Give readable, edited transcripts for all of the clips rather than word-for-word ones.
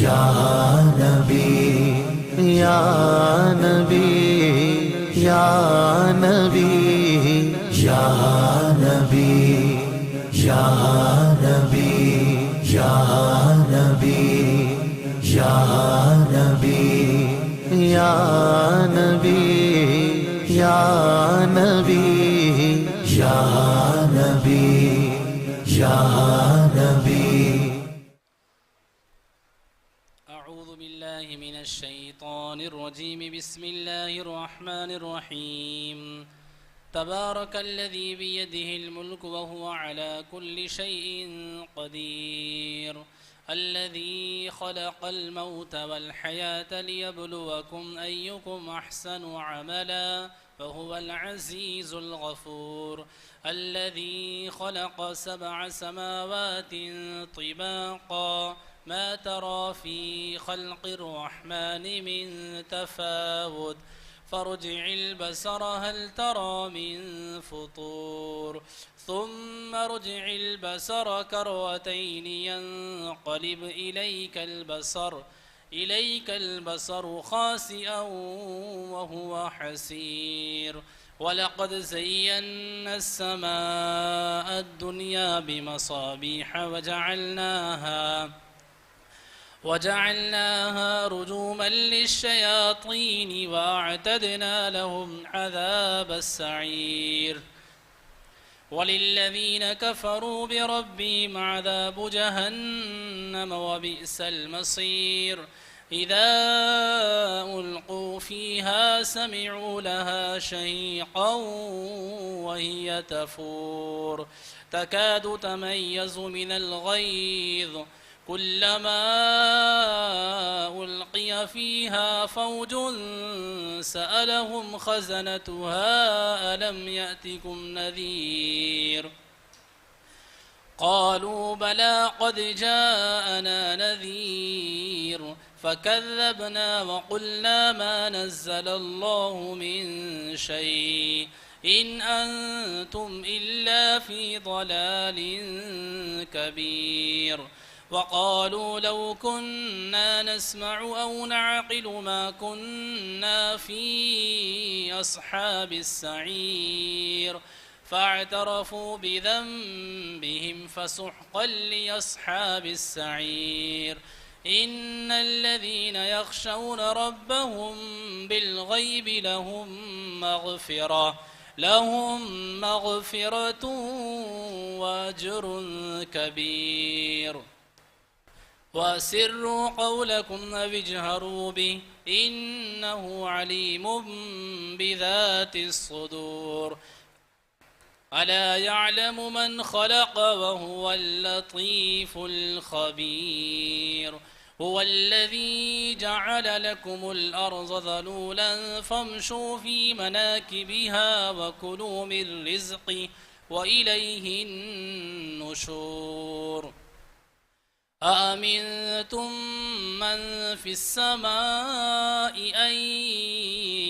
یا نبی یا نبی یا نبی یا نبی یا نبی یا نبی یا نبی یا نبی یا نبی یا نبی یا نبی. أعوذ بالله من الشيطان الرجيم. بسم الله الرحمن الرحيم. تبارك الذي بيده الملك وهو على كل شيء قدير. الذي خلق الموت والحياة ليبلوكم أيكم أحسن عملا وهو العزيز الغفور. الذي خلق 7 سماوات طباقا ما ترى في خلق الرحمن من تفاوت فارجع البصر هل ترى من فطور ثم ارجع البصر كرتين ينقلب إليك البصر خاسئا وهو حسير. ولقد زينا السماء الدنيا بمصابيح وجعلناها رجوما للشياطين وأعتدنا لهم عذاب السعير. وللذين كفروا بربهم عذاب جهنم وبئس المصير. إذا ألقوا فيها سمعوا لها شهيقا وهي تفور تكاد تميز من الغيظ كلما ألقي فيها فوج سألهم خزنتها ألم يأتكم نذير قالوا بلى قد جاءنا نذير فكذبنا وقلنا ما نزل الله من شيء إن أنتم إلا في ضلال كبير. وقالوا لو كنا نسمع أو نعقل ما كنا في أصحاب السعير فاعترفوا بذنبهم فسحقا لأصحاب السعير. إن الذين يخشون ربهم بالغيب لهم مغفرة وأجر كبير. وأسروا قولكم أو اجهروا به إنه عليم بذات الصدور. ألا يعلم من خلق وهو اللطيف الخبير. هو الذي جعل لكم الأرض ذلولا فامشوا في مناكبها وكلوا من رزقه وإليه النشور. أأمنتم من في السماء أن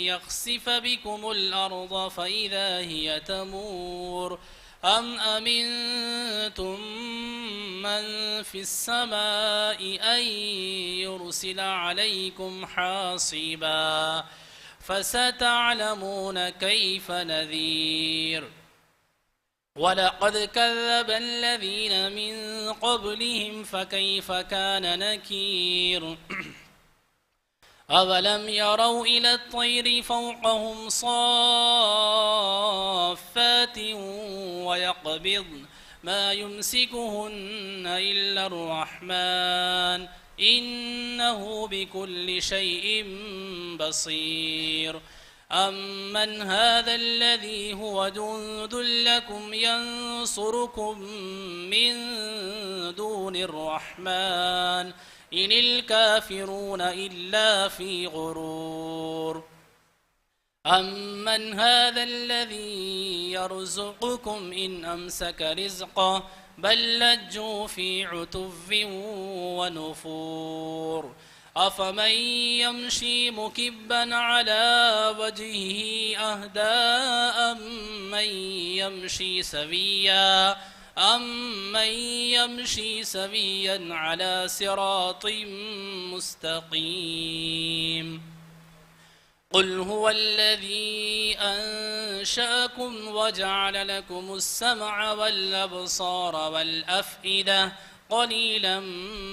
يخسف بكم الأرض فإذا هي تمور أم أمنتم من في السماء أن يرسل عليكم حاصبا فستعلمون كيف نذير. ولقد كذب الذين من قبلهم فكيف كان نكير. أولم يروا إلى الطير فوقهم صافات ويقبضن ما يمسكهن إلا الرحمن إنه بكل شيء بصير. أمن هذا الذي هو جند لكم ينصركم من دون الرحمن إن الكافرون إلا في غرور. أمن هذا الذي يرزقكم إن أمسك رزقه بل لجوا في عتو ونفور. أفمن يمشي مكبا على وجهه أهدى أمن يمشي سويا أمن يمشي سويا على صراط مستقيم قل هو الذي أنشأكم وجعل لكم السمع والأبصار والأفئدة قليلا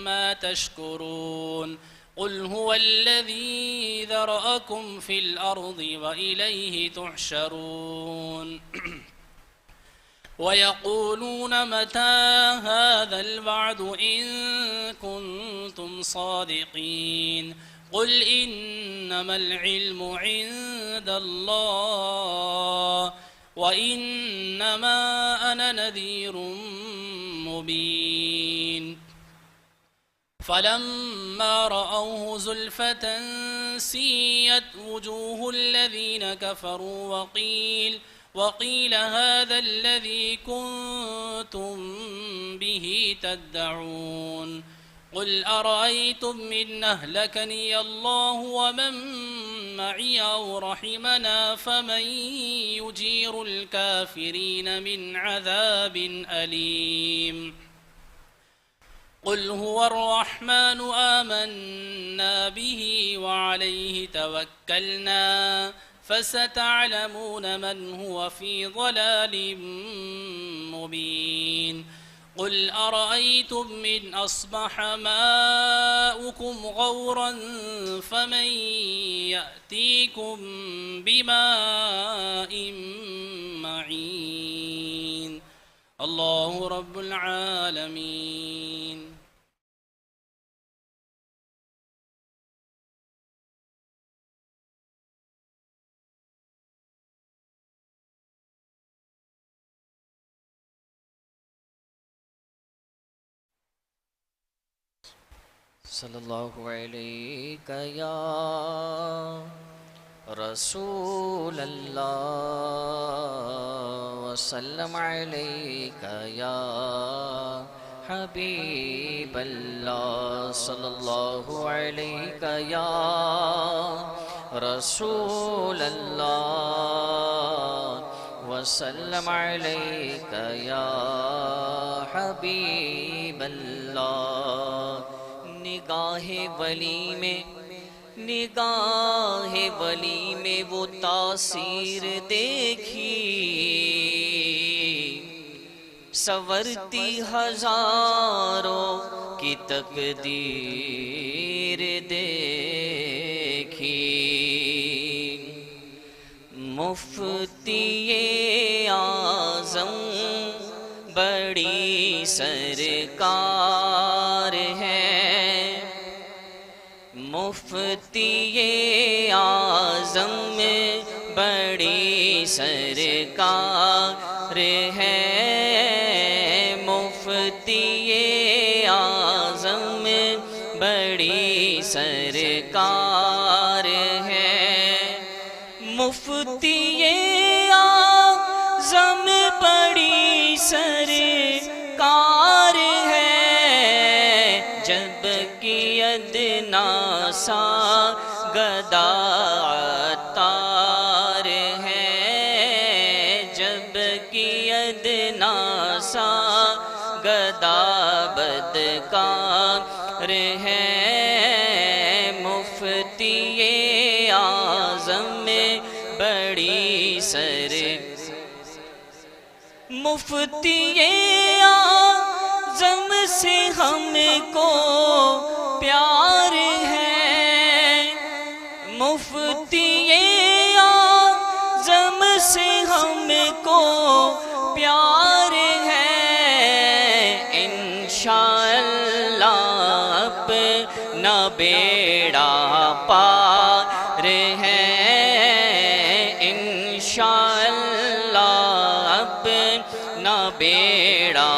ما تشكرون قل هو الذي ذرأكم في الأرض وإليه تحشرون ويقولون متى هذا الوعد إن كنتم صادقين قل إنما العلم عند الله وإنما أنا نذير مبين فلما رأوه زلفة سيئت وجوه الذين كفروا وقيل هذا الذي كنتم به تدعون قل أرأيتم إن أهلكني الله ومن معي أو رحمنا فمن يجير الكافرين من عذاب أليم قل هو الرحمن آمنا به وعليه توكلنا فستعلمون من هو في ضلال مبين قل أرأيتم إن أصبح ماؤكم غورا فمن يأتيكم بماء معين الله رب العالمين صلی اللہ علیہ یا رسول اللہ وسلم علیک یا حبیب اللہ صلی اللہ علیہ یا رسول اللہ وسلم علیک یا حبیب اللہ نگاہ ولی میں وہ تاثیر دیکھی سورتی ہزاروں کی تقدیر دیکھی مفتی اعظم بڑی سرکار ہے مفتی اعظم بڑی سرکار ہے مفتی اعظم بڑی سرکار ہے مفتی اعظم بڑی سرکار ہے جب کہ ادنا سا گدا عطار ہے جب کہ ادنا سا گدا بدکار ہے مفتی اعظم بڑی مفتی اعظم سے ہم کو پیار ہے مفتی اعظم سے ہم کو پیار ہے انشاءاللہ اپنا بیڑا پار ہے انشاءاللہ اپنا بیڑا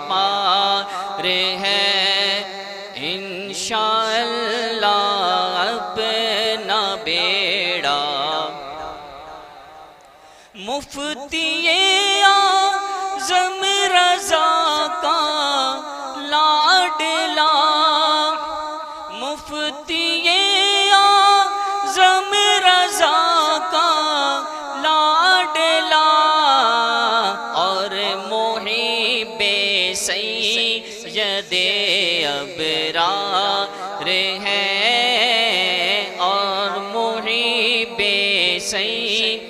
پار ہے انشاءاللہ اپنا بیڑا مفتی اعظم رضا کا لاڈلا مفتی اعظم رضا کا لاڈلا اور محب یار ہے اور محب سید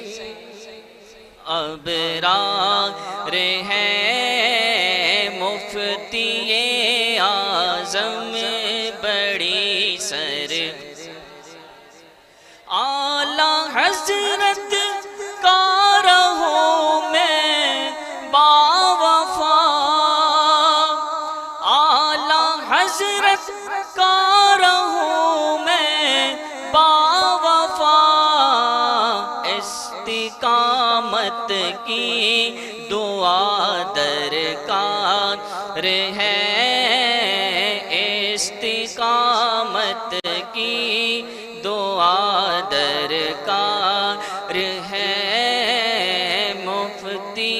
ابرار ہے، مفتی اعظم بڑی سر اعلیٰ حضرت کا رہوں میں باوفا، اعلیٰ حضرت کا رہوں میں باوفا، استقامت کی دعا درکار ہے، استقامت کی دعا درکار ہے، مفتی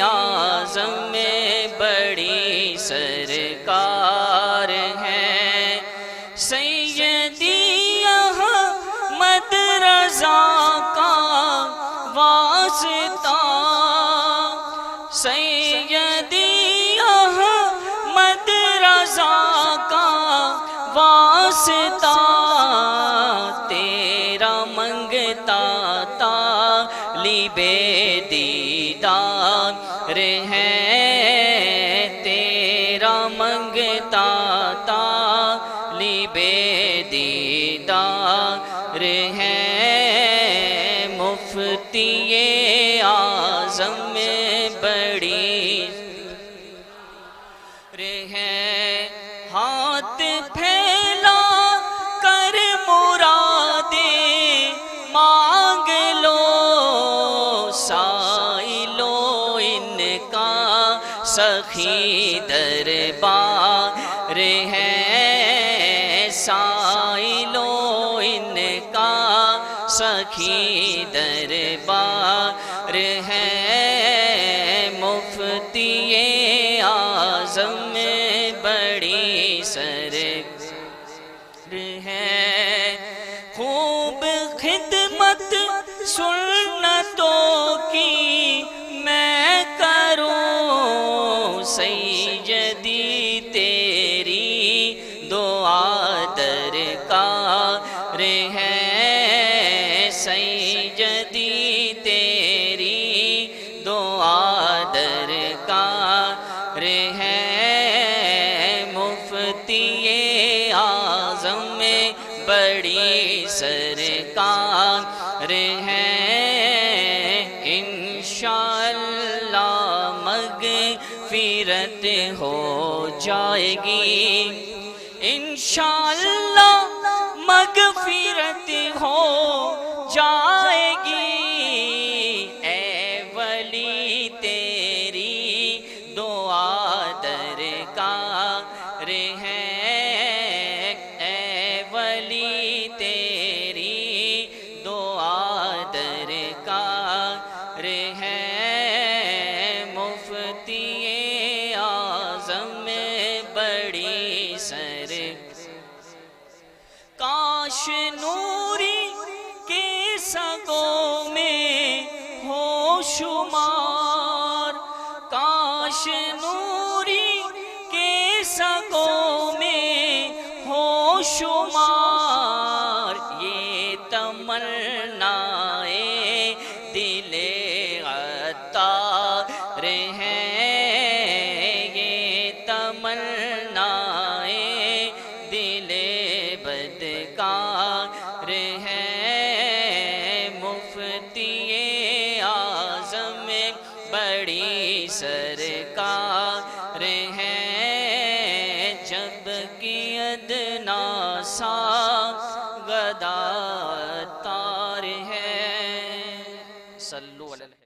اعظم بڑی سرکار ہے، سیدی احمد رضا کا واسطہ، سیدی احمد رضا کا واسطہ، تیرا منگتا طالب دیدار ہے، تیرا منگتا طالب دیدار ہے، مفتی اعظم بڑی ہے، ہاتھ پھیلا کر مرادیں مانگ لو، سائلو ان کا سخی دربار ہے، سائلو ان کا سخی دربار ہے، مفتی اعظم بڑی سرکار ہے، خوب خدمت سنتوں کی میں کروں، سیدی تیری دعا درکار ہے، سیدی تیری دعا درکار ہے، مفتی اعظم بڑی سرکار ہے، انشاءاللہ مغفرت ہو جائے گی، انشاءاللہ مغفرت ہو جائے گی، اے ولی تیری دعا درکار ہے، اے ولی تیری دعا درکار ہے، مفتی اعظم بڑی سرکار، کاش نوری کے سگوں میں ہو شمار، کاش نوری کے سگوں میں ہو شمار، یہ تمنا دل عطار ہے، یہ تمنا دل بدکار ہے، مفتی اعظم بڑی سرکار ہے، جب کہ ادنا سا غداتار ہے، صلو علی الحبیب۔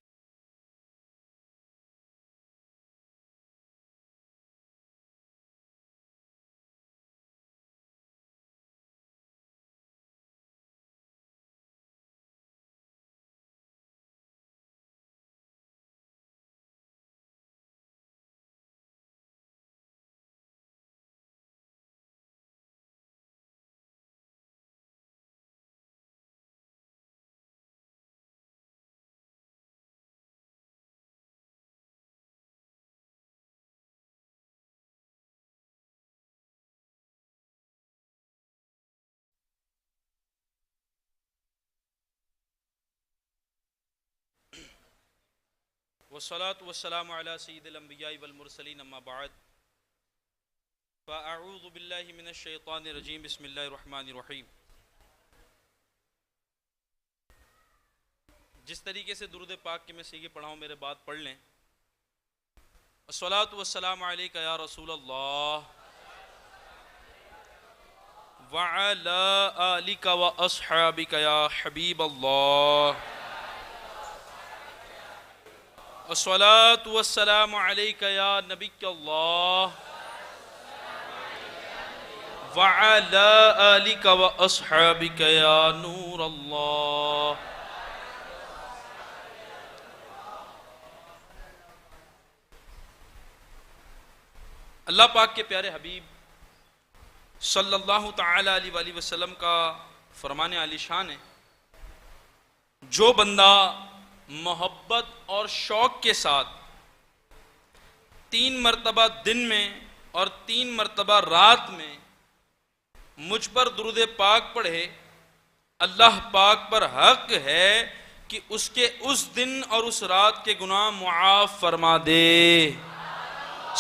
والصلاة والسلام على سید الانبیاء والمرسلین اما بعد فاعوذ باللہ من الشیطان الرجیم بسم اللہ الرحمن الرحیم۔ جس طریقے سے درود پاک کے میں سیگے پڑھا ہوں میرے بات پڑھ لیں۔ الصلاة والسلام علیکہ یا رسول اللہ وعلی آلک و اصحابک یا حبیب اللہ۔ الصلاة والسلام علیکہ یا نبی اللہ وعلی آلک و اصحابک یا نور اللہ۔ اللہ پاک کے پیارے حبیب صلی اللہ تعالی علیہ وآلہ وسلم کا فرمان عالی شان ہے، جو بندہ محبت اور شوق کے ساتھ 3 مرتبہ دن میں اور 3 مرتبہ رات میں مجھ پر درود پاک پڑھے، اللہ پاک پر حق ہے کہ اس کے اس دن اور اس رات کے گناہ معاف فرما دے۔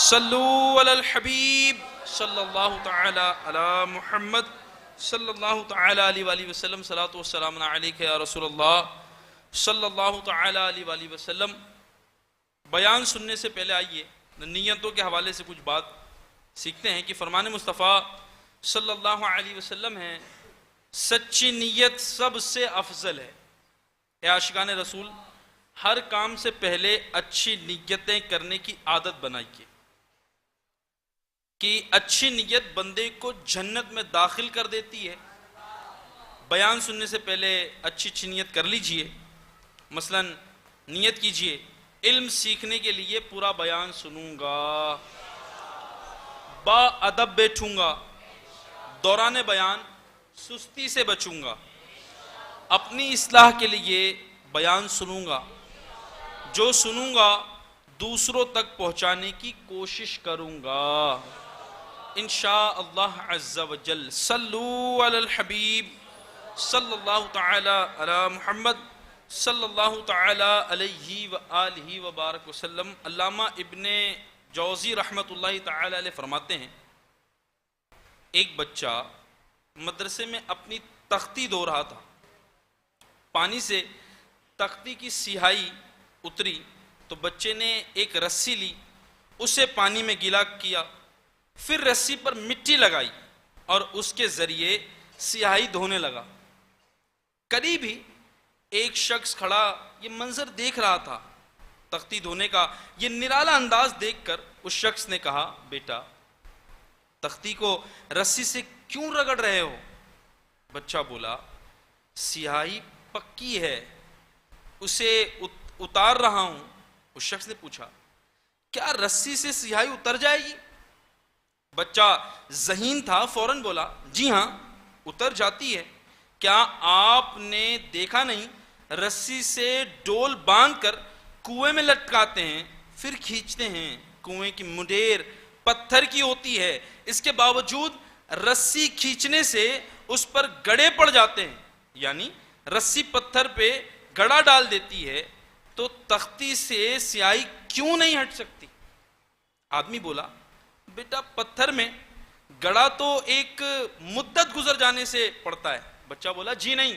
صلو علی الحبیب صلی اللہ تعالی علی محمد صلی اللہ تعالی علیہ وآلہ وسلم۔ صلاۃ والسلام علیکہ یا رسول اللہ صلی اللہ تعالی علیہ وآلہ وسلم۔ بیان سننے سے پہلے آئیے نیتوں کے حوالے سے کچھ بات سیکھتے ہیں کہ فرمان مصطفیٰ صلی اللہ علیہ وسلم ہے، سچی نیت سب سے افضل ہے۔ اے عاشقان رسول، ہر کام سے پہلے اچھی نیتیں کرنے کی عادت بنائیے کہ اچھی نیت بندے کو جنت میں داخل کر دیتی ہے۔ بیان سننے سے پہلے اچھی نیت کر لیجئے، مثلا نیت کیجئے علم سیکھنے کے لیے پورا بیان سنوں گا، با ادب بیٹھوں گا، دوران بیان سستی سے بچوں گا، اپنی اصلاح کے لیے بیان سنوں گا، جو سنوں گا دوسروں تک پہنچانے کی کوشش کروں گا انشاءاللہ عز و جل۔ صلو علی الحبیب صلی اللہ تعالی علی محمد صلی اللہ تعالی علیہ وآلہ وبارک وسلم۔ علامہ ابن جوزی رحمت اللہ تعالی علیہ فرماتے ہیں، ایک بچہ مدرسے میں اپنی تختی دھو رہا تھا، پانی سے تختی کی سیاہی اتری تو بچے نے ایک رسی لی، اسے پانی میں گیلا کیا، پھر رسی پر مٹی لگائی اور اس کے ذریعے سیاہی دھونے لگا۔ قریب ہی ایک شخص کھڑا یہ منظر دیکھ رہا تھا، تختی دھونے کا یہ نرالا انداز دیکھ کر اس شخص نے کہا، بیٹا تختی کو رسی سے کیوں رگڑ رہے ہو؟ بچہ بولا، سیاہی پکی ہے، اسے اتار رہا ہوں۔ اس شخص نے پوچھا، کیا رسی سے سیاہی اتر جائے گی؟ بچہ ذہین تھا، فوراً بولا، جی ہاں اتر جاتی ہے۔ کیا آپ نے دیکھا نہیں رسی سے ڈول باندھ کر کنویں میں لٹکاتے ہیں پھر کھینچتے ہیں، کنویں کی منڈیر پتھر کی ہوتی ہے، اس کے باوجود رسی کھینچنے سے اس پر گڑے پڑ جاتے ہیں، یعنی رسی پتھر پہ گڑا ڈال دیتی ہے، تو تختی سے سیاہی کیوں نہیں ہٹ سکتی؟ آدمی بولا، بیٹا پتھر میں گڑا تو ایک مدت گزر جانے سے پڑتا ہے۔ بچہ بولا، جی نہیں،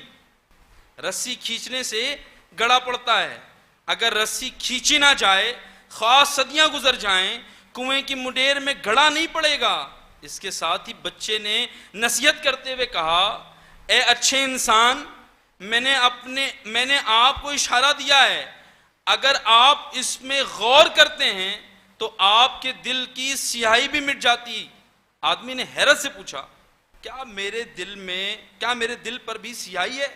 رسی کھینچنے سے گڑا پڑتا ہے، اگر رسی کھینچی نہ جائے، خاص صدیاں گزر جائیں، کنویں کی منڈیر میں گڑا نہیں پڑے گا۔ اس کے ساتھ ہی بچے نے نصیحت کرتے ہوئے کہا، اے اچھے انسان، میں نے آپ کو اشارہ دیا ہے، اگر آپ اس میں غور کرتے ہیں تو آپ کے دل کی سیاہی بھی مٹ جاتی۔ آدمی نے حیرت سے پوچھا، کیا میرے دل پر بھی سیاہی ہے؟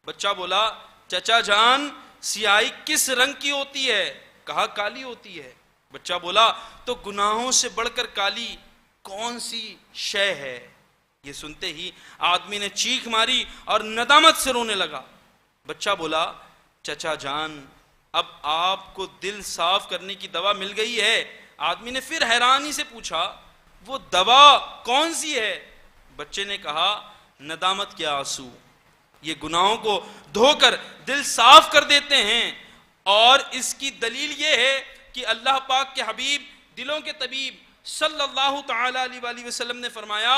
بچہ بولا، چچا جان سیاہی کس رنگ کی ہوتی ہے؟ کہا، کالی ہوتی ہے۔ بچہ بولا، تو گناہوں سے بڑھ کر کالی کون سی شے ہے؟ یہ سنتے ہی آدمی نے چیخ ماری اور ندامت سے رونے لگا۔ بچہ بولا، چچا جان اب آپ کو دل صاف کرنے کی دوا مل گئی ہے۔ آدمی نے پھر حیرانی سے پوچھا، وہ دوا کون سی ہے؟ بچے نے کہا، ندامت کے آنسو، یہ گناہوں کو دھو کر دل صاف کر دیتے ہیں اور اس کی دلیل یہ ہے کہ اللہ پاک کے حبیب دلوں کے طبیب صلی اللہ تعالی علیہ وآلہ وسلم نے فرمایا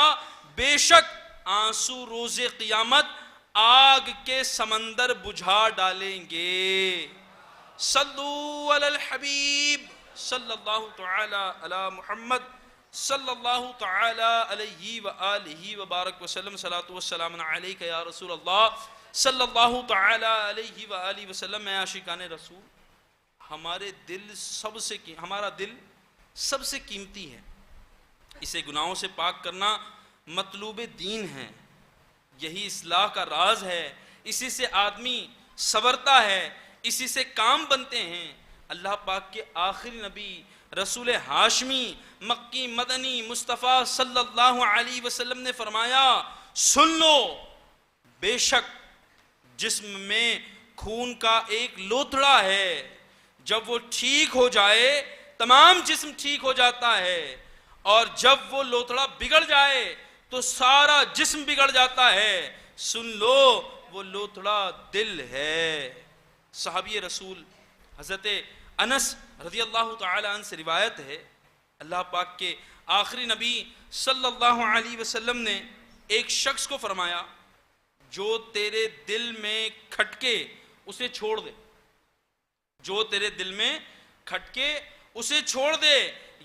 بے شک آنسو روز قیامت آگ کے سمندر بجھا ڈالیں گے. صلو علی الحبیب صلی اللہ تعالی علی محمد صلی اللہ تعالی علیہ وآلہ وبارک وسلم. صلاۃ والسلام علیک یا رسول اللہ صلی اللہ تعالی علیہ وآلہ وسلم. میں عاشقان رسول، ہمارا دل سب سے قیمتی ہے. اسے گناہوں سے پاک کرنا مطلوب دین ہے، یہی اصلاح کا راز ہے. اسی سے آدمی سنورتا ہے، اسی سے کام بنتے ہیں. اللہ پاک کے آخری نبی رسول ہاشمی مکی مدنی مصطفیٰ صلی اللہ علیہ وسلم نے فرمایا سن لو، بے شک جسم میں خون کا ایک لوتھڑا ہے، جب وہ ٹھیک ہو جائے تمام جسم ٹھیک ہو جاتا ہے، اور جب وہ لوتھڑا بگڑ جائے تو سارا جسم بگڑ جاتا ہے. سن لو وہ لوتھڑا دل ہے. صحابی رسول حضرت انس رضی اللہ تعالی عنہ سے روایت ہے، اللہ پاک کے آخری نبی صلی اللہ علیہ وسلم نے ایک شخص کو فرمایا جو تیرے دل میں کھٹکے اسے چھوڑ دے، جو تیرے دل میں کھٹکے اسے چھوڑ دے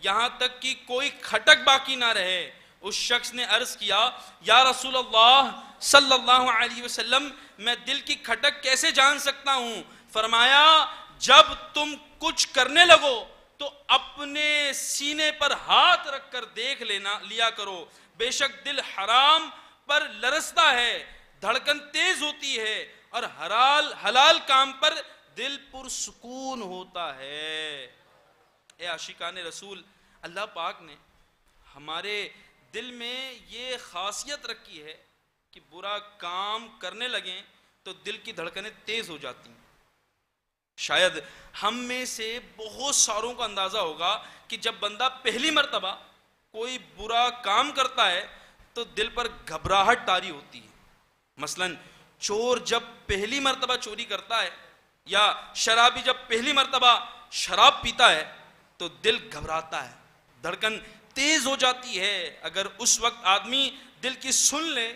یہاں تک کہ کوئی کھٹک باقی نہ رہے. اس شخص نے عرض کیا یا رسول اللہ صلی اللہ علیہ وسلم میں دل کی کھٹک کیسے جان سکتا ہوں؟ فرمایا جب تم کچھ کرنے لگو تو اپنے سینے پر ہاتھ رکھ کر دیکھ لیا کرو، بے شک دل حرام پر لرزتا ہے، دھڑکن تیز ہوتی ہے، اور حلال کام پر دل پرسکون ہوتا ہے. اے عاشقان رسول، اللہ پاک نے ہمارے دل میں یہ خاصیت رکھی ہے کہ برا کام کرنے لگیں تو دل کی دھڑکنیں تیز ہو جاتی ہیں. شاید ہم میں سے بہت ساروں کو اندازہ ہوگا کہ جب بندہ پہلی مرتبہ کوئی برا کام کرتا ہے تو دل پر گھبراہٹ طاری ہوتی ہے. مثلا چور جب پہلی مرتبہ چوری کرتا ہے یا شرابی جب پہلی مرتبہ شراب پیتا ہے تو دل گھبراتا ہے، دھڑکن تیز ہو جاتی ہے. اگر اس وقت آدمی دل کی سن لے،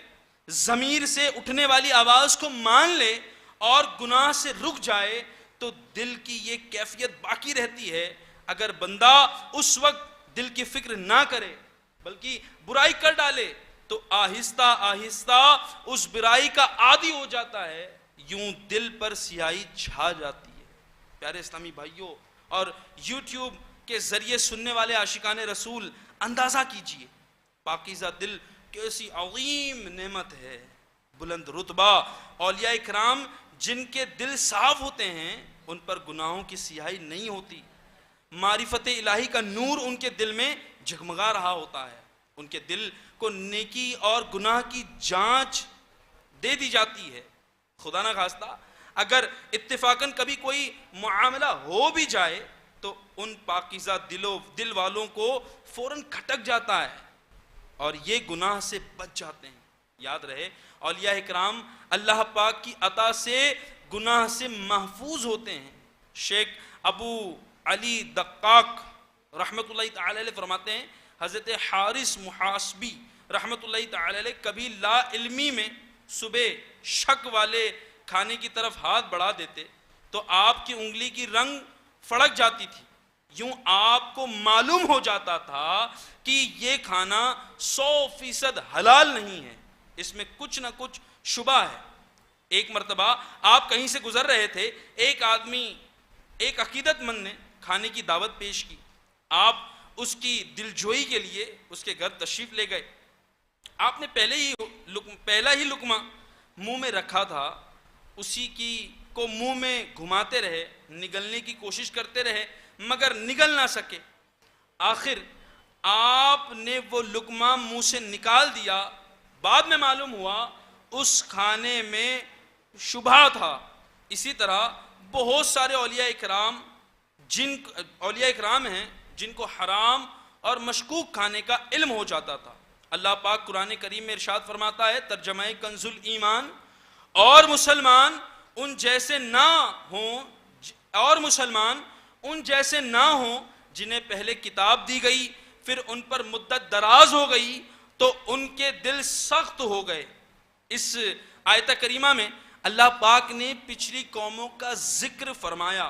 ضمیر سے اٹھنے والی آواز کو مان لے اور گناہ سے رک جائے تو دل کی یہ کیفیت باقی رہتی ہے. اگر بندہ اس وقت دل کی فکر نہ کرے بلکہ برائی کر ڈالے تو آہستہ آہستہ اس برائی کا عادی ہو جاتا ہے، یوں دل پر سیاہی چھا جاتی ہے. پیارے اسلامی بھائیوں اور یوٹیوب کے ذریعے سننے والے عاشقان رسول، اندازہ کیجئے پاکیزہ دل کیسی عظیم نعمت ہے. بلند رتبہ اولیاء کرام جن کے دل صاف ہوتے ہیں ان پر گناہوں کی سیاہی نہیں ہوتی. معرفت الہی کا نور ان کے دل میں جھگمگا رہا ہوتا ہے. ان کے دل کو نیکی اور گناہ کی جانچ دے دی جاتی ہے. خدا نہ خواستہ اگر اتفاقاً کبھی کوئی معاملہ ہو بھی جائے تو ان پاکیزہ دل والوں کو فوراً کھٹک جاتا ہے اور یہ گناہ سے بچ جاتے ہیں. یاد رہے اولیاء کرام اللہ پاک کی عطا سے گناہ سے محفوظ ہوتے ہیں. شیخ ابو علی دقاق رحمت اللہ تعالی علیہ فرماتے ہیں حضرت حارث محاسبی رحمت اللہ تعالی علیہ کبھی لا علمی میں صبح شک والے کھانے کی طرف ہاتھ بڑھا دیتے تو آپ کی انگلی کی رنگ پھڑک جاتی تھی. یوں آپ کو معلوم ہو جاتا تھا کہ یہ کھانا 100% حلال نہیں ہے، اس میں کچھ نہ کچھ شبہ ہے. ایک مرتبہ آپ کہیں سے گزر رہے تھے، ایک آدمی ایک عقیدت مند نے کھانے کی دعوت پیش کی. آپ اس کی دلجوئی کے لیے اس کے گھر تشریف لے گئے. آپ نے پہلا ہی لقمہ منہ میں رکھا تھا، اسی کو منہ میں گھماتے رہے، نگلنے کی کوشش کرتے رہے مگر نگل نہ سکے. آخر آپ نے وہ لقمہ منہ سے نکال دیا. بعد میں معلوم ہوا اس کھانے میں شبہ تھا. اسی طرح بہت سارے اولیاء اکرام ہیں جن کو حرام اور مشکوک کھانے کا علم ہو جاتا تھا. اللہ پاک قرآن کریم میں ارشاد فرماتا ہے ترجمہ کنز الایمان، اور مسلمان ان جیسے نہ ہوں اور مسلمان ان جیسے نہ ہوں جنہیں پہلے کتاب دی گئی پھر ان پر مدت دراز ہو گئی تو ان کے دل سخت ہو گئے۔ اس آیت کریمہ میں اللہ پاک نے پچھلی قوموں کا ذکر فرمایا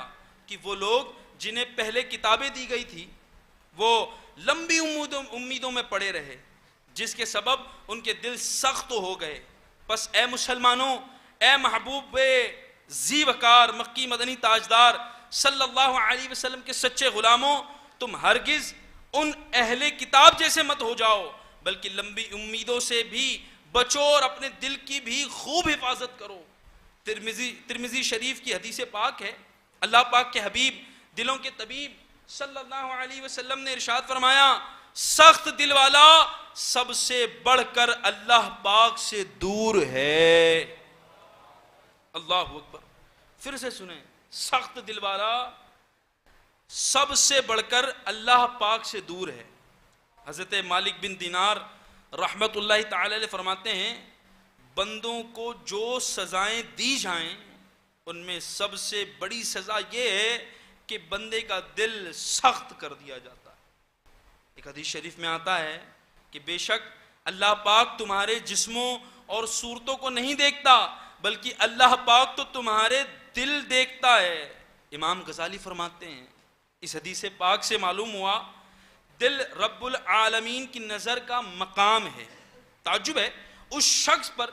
کہ وہ لوگ جنہیں پہلے کتابیں دی گئی تھی وہ لمبی امیدوں میں پڑے رہے، جس کے سبب ان کے دل سخت ہو گئے۔ پس اے مسلمانوں، اے محبوب ذی وقار مکی مدنی تاجدار صلی اللہ علیہ وسلم کے سچے غلاموں، تم ہرگز ان اہل کتاب جیسے مت ہو جاؤ، بلکہ لمبی امیدوں سے بھی بچو اور اپنے دل کی بھی خوب حفاظت کرو۔ ترمذی شریف کی حدیث پاک ہے، اللہ پاک کے حبیب دلوں کے طبیب صلی اللہ علیہ وسلم نے ارشاد فرمایا، سخت دل والا سب سے بڑھ کر اللہ پاک سے دور ہے۔ اللہ اکبر، پھر سے سنیں، سخت دل والا سب سے بڑھ کر اللہ پاک سے دور ہے۔ حضرت مالک بن دینار رحمت اللہ تعالی علیہ فرماتے ہیں، بندوں کو جو سزائیں دی جائیں ان میں سب سے بڑی سزا یہ ہے کہ بندے کا دل سخت کر دیا جاتا ہے۔ ایک حدیث شریف میں آتا ہے کہ بے شک اللہ پاک تمہارے جسموں اور صورتوں کو نہیں دیکھتا بلکہ اللہ پاک تو تمہارے دل دیکھتا ہے۔ امام غزالی فرماتے ہیں اس حدیث پاک سے معلوم ہوا دل رب العالمین کی نظر کا مقام ہے۔ تعجب ہے اس شخص پر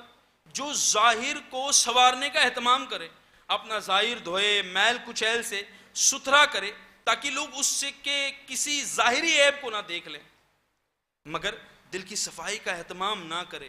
جو ظاہر کو سنوارنے کا اہتمام کرے، اپنا ظاہر دھوئے، میل کچیل سے ستھرا کرے تاکہ لوگ اس سے کے کسی ظاہری عیب کو نہ دیکھ لیں، مگر دل کی صفائی کا اہتمام نہ کرے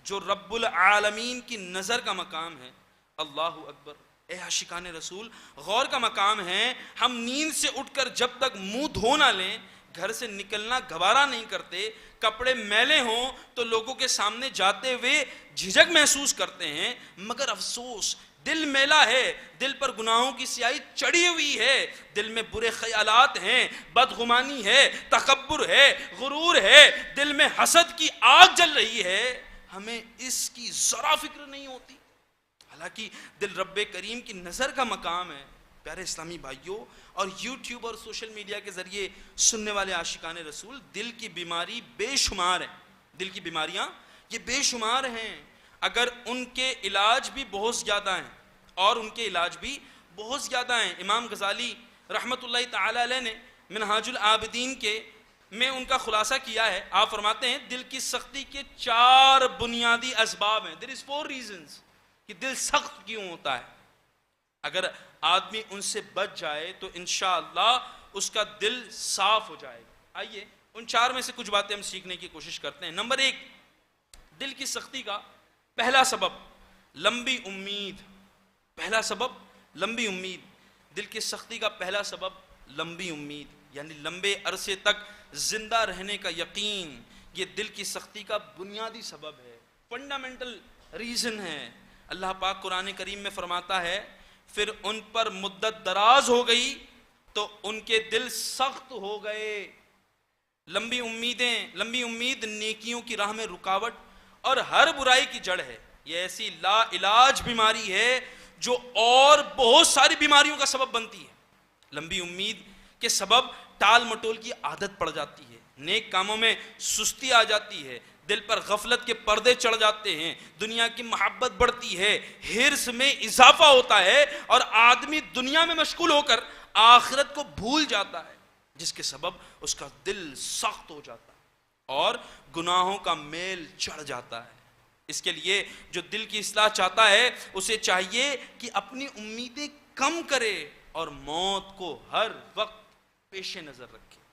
جو رب العالمین کی نظر کا مقام ہے۔ اللہ اکبر، اے عاشقان رسول، غور کا مقام ہے۔ ہم نیند سے اٹھ کر جب تک منہ دھو نہ لیں گھر سے نکلنا گوارا نہیں کرتے، کپڑے میلے ہوں تو لوگوں کے سامنے جاتے ہوئے جھجک محسوس کرتے ہیں، مگر افسوس دل میلا ہے، دل پر گناہوں کی سیاہی چڑھی ہوئی ہے، دل میں برے خیالات ہیں، بدگمانی ہے، تکبر ہے، غرور ہے، دل میں حسد کی آگ جل رہی ہے، ہمیں اس کی ذرا فکر نہیں ہوتی، حالانکہ دل رب کریم کی نظر کا مقام ہے۔ پیارے اسلامی بھائیوں، اور یوٹیوب اور سوشل میڈیا کے ذریعے سننے والے عاشقان رسول، دل کی بیماری بے شمار ہے، دل کی بیماریاں یہ بے شمار ہیں، اگر ان کے علاج بھی بہت زیادہ ہیں اور ان کے علاج بھی بہت زیادہ ہیں۔ امام غزالی رحمت اللہ تعالی علیہ نے منہاج العابدین کے میں ان کا خلاصہ کیا ہے، آپ فرماتے ہیں دل کی سختی کے 4 بنیادی اسباب ہیں۔ There is 4 reasons کہ دل سخت کیوں ہوتا ہے۔ اگر آدمی ان سے بچ جائے تو انشاءاللہ اس کا دل صاف ہو جائے گا۔ آئیے ان 4 میں سے کچھ باتیں ہم سیکھنے کی کوشش کرتے ہیں۔ نمبر 1، دل کی سختی کا پہلا سبب لمبی امید۔ پہلا سبب لمبی امید، دل کی سختی کا پہلا سبب لمبی امید، یعنی لمبے عرصے تک زندہ رہنے کا یقین، یہ دل کی سختی کا بنیادی سبب ہے، فنڈامنٹل ریزن ہے۔ اللہ پاک قرآن کریم میں فرماتا ہے پھر ان پر مدت دراز ہو گئی تو ان کے دل سخت ہو گئے۔ لمبی امید نیکیوں کی راہ میں رکاوٹ اور ہر برائی کی جڑ ہے۔ یہ ایسی لا علاج بیماری ہے جو اور بہت ساری بیماریوں کا سبب بنتی ہے۔ لمبی امید کے سبب ٹال مٹول کی عادت پڑ جاتی ہے، نیک کاموں میں سستی آ جاتی ہے، دل پر غفلت کے پردے چڑھ جاتے ہیں، دنیا کی محبت بڑھتی ہے، حرص میں اضافہ ہوتا ہے اور آدمی دنیا میں مشغول ہو کر آخرت کو بھول جاتا ہے، جس کے سبب اس کا دل سخت ہو جاتا ہے اور گناہوں کا میل چڑھ جاتا ہے۔ اس کے لیے جو دل کی اصلاح چاہتا ہے اسے چاہیے کہ اپنی امیدیں کم کرے اور موت کو ہر وقت پیش نظر رکھے۔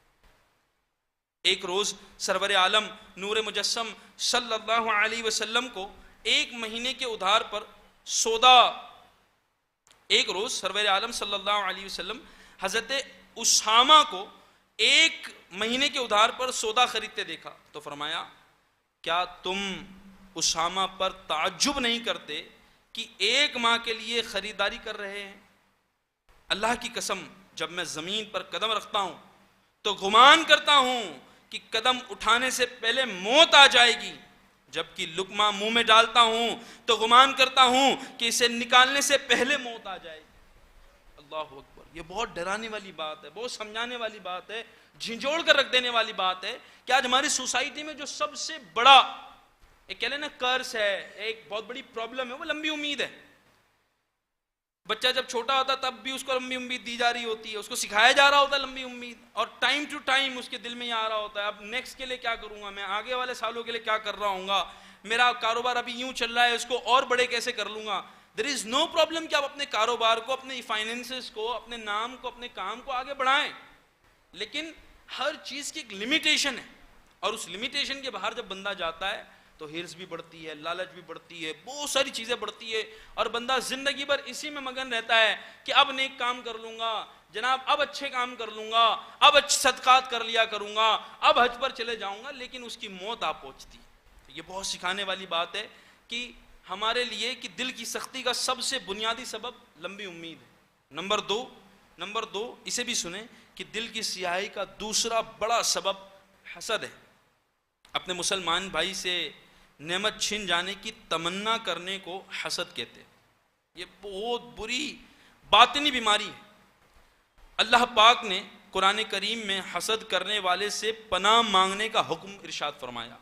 ایک روز سرور عالم نور مجسم صلی اللہ علیہ وسلم کو 1 مہینے کے ادھار پر سودا، ایک روز سرور عالم صلی اللہ علیہ وسلم حضرت اسامہ کو 1 مہینے کے ادھار پر سودا خریدتے دیکھا تو فرمایا کیا تم اسامہ پر تعجب نہیں کرتے کہ 1 ماہ کے لیے خریداری کر رہے ہیں؟ اللہ کی قسم جب میں زمین پر قدم رکھتا ہوں تو گمان کرتا ہوں کہ قدم اٹھانے سے پہلے موت آ جائے گی، جبکہ لقمہ منہ میں ڈالتا ہوں تو گمان کرتا ہوں کہ اسے نکالنے سے پہلے موت آ جائے گی۔ اللہ اکبر، یہ بہت ڈرانے والی بات ہے، بہت سمجھانے والی بات ہے، جھنجھوڑ کر رکھ دینے والی بات ہے کہ آج ہماری سوسائٹی میں جو سب سے بڑا ایک کہہ لیں نا کرس ہے، ایک بہت بڑی پرابلم ہے، وہ لمبی امید ہے۔ بچہ جب چھوٹا ہوتا تب بھی اس کو لمبی امید دی جا رہی ہوتی ہے، اس کو سکھایا جا رہا ہوتا ہے لمبی امید، اور ٹائم ٹو ٹائم اس کے دل میں یہ آ رہا ہوتا ہے اب نیکسٹ کے لیے کیا کروں گا، میں آگے والے سالوں کے لیے کیا کر رہا ہوں گا، میرا کاروبار ابھی یوں چل رہا ہے، اس کو اور بڑے کیسے کر لوں گا۔ دیر از نو پرابلم کہ آپ اپنے کاروبار کو، اپنے فائنینسز کو، اپنے نام کو، اپنے کام کو آگے بڑھائیں، لیکن ہر چیز کی ایک لمیٹیشن ہے، اور اس لمیٹیشن کے باہر جب بندہ جاتا ہے تو ہرس بھی بڑھتی ہے، لالچ بھی بڑھتی ہے، بہت ساری چیزیں بڑھتی ہے، اور بندہ زندگی بھر اسی میں مگن رہتا ہے کہ اب نیک کام کر لوں گا جناب، اب اچھے کام کر لوں گا، اب اچھے صدقات کر لیا کروں گا، اب حج پر چلے جاؤں گا، لیکن اس کی موت آپ پہنچتی ہے۔ یہ بہت سکھانے والی بات ہے کہ ہمارے لیے کہ دل کی سختی کا سب سے بنیادی سبب لمبی امید ہے۔ نمبر دو اسے بھی سنیں کہ دل کی سیاہی کا دوسرا بڑا سبب حسد ہے۔ اپنے مسلمان بھائی سے نعمت چھن جانے کی تمنا کرنے کو حسد کہتے ہیں۔ یہ بہت بری باطنی بیماری ہے۔ اللہ پاک نے قرآن کریم میں حسد کرنے والے سے پناہ مانگنے کا حکم ارشاد فرمایا۔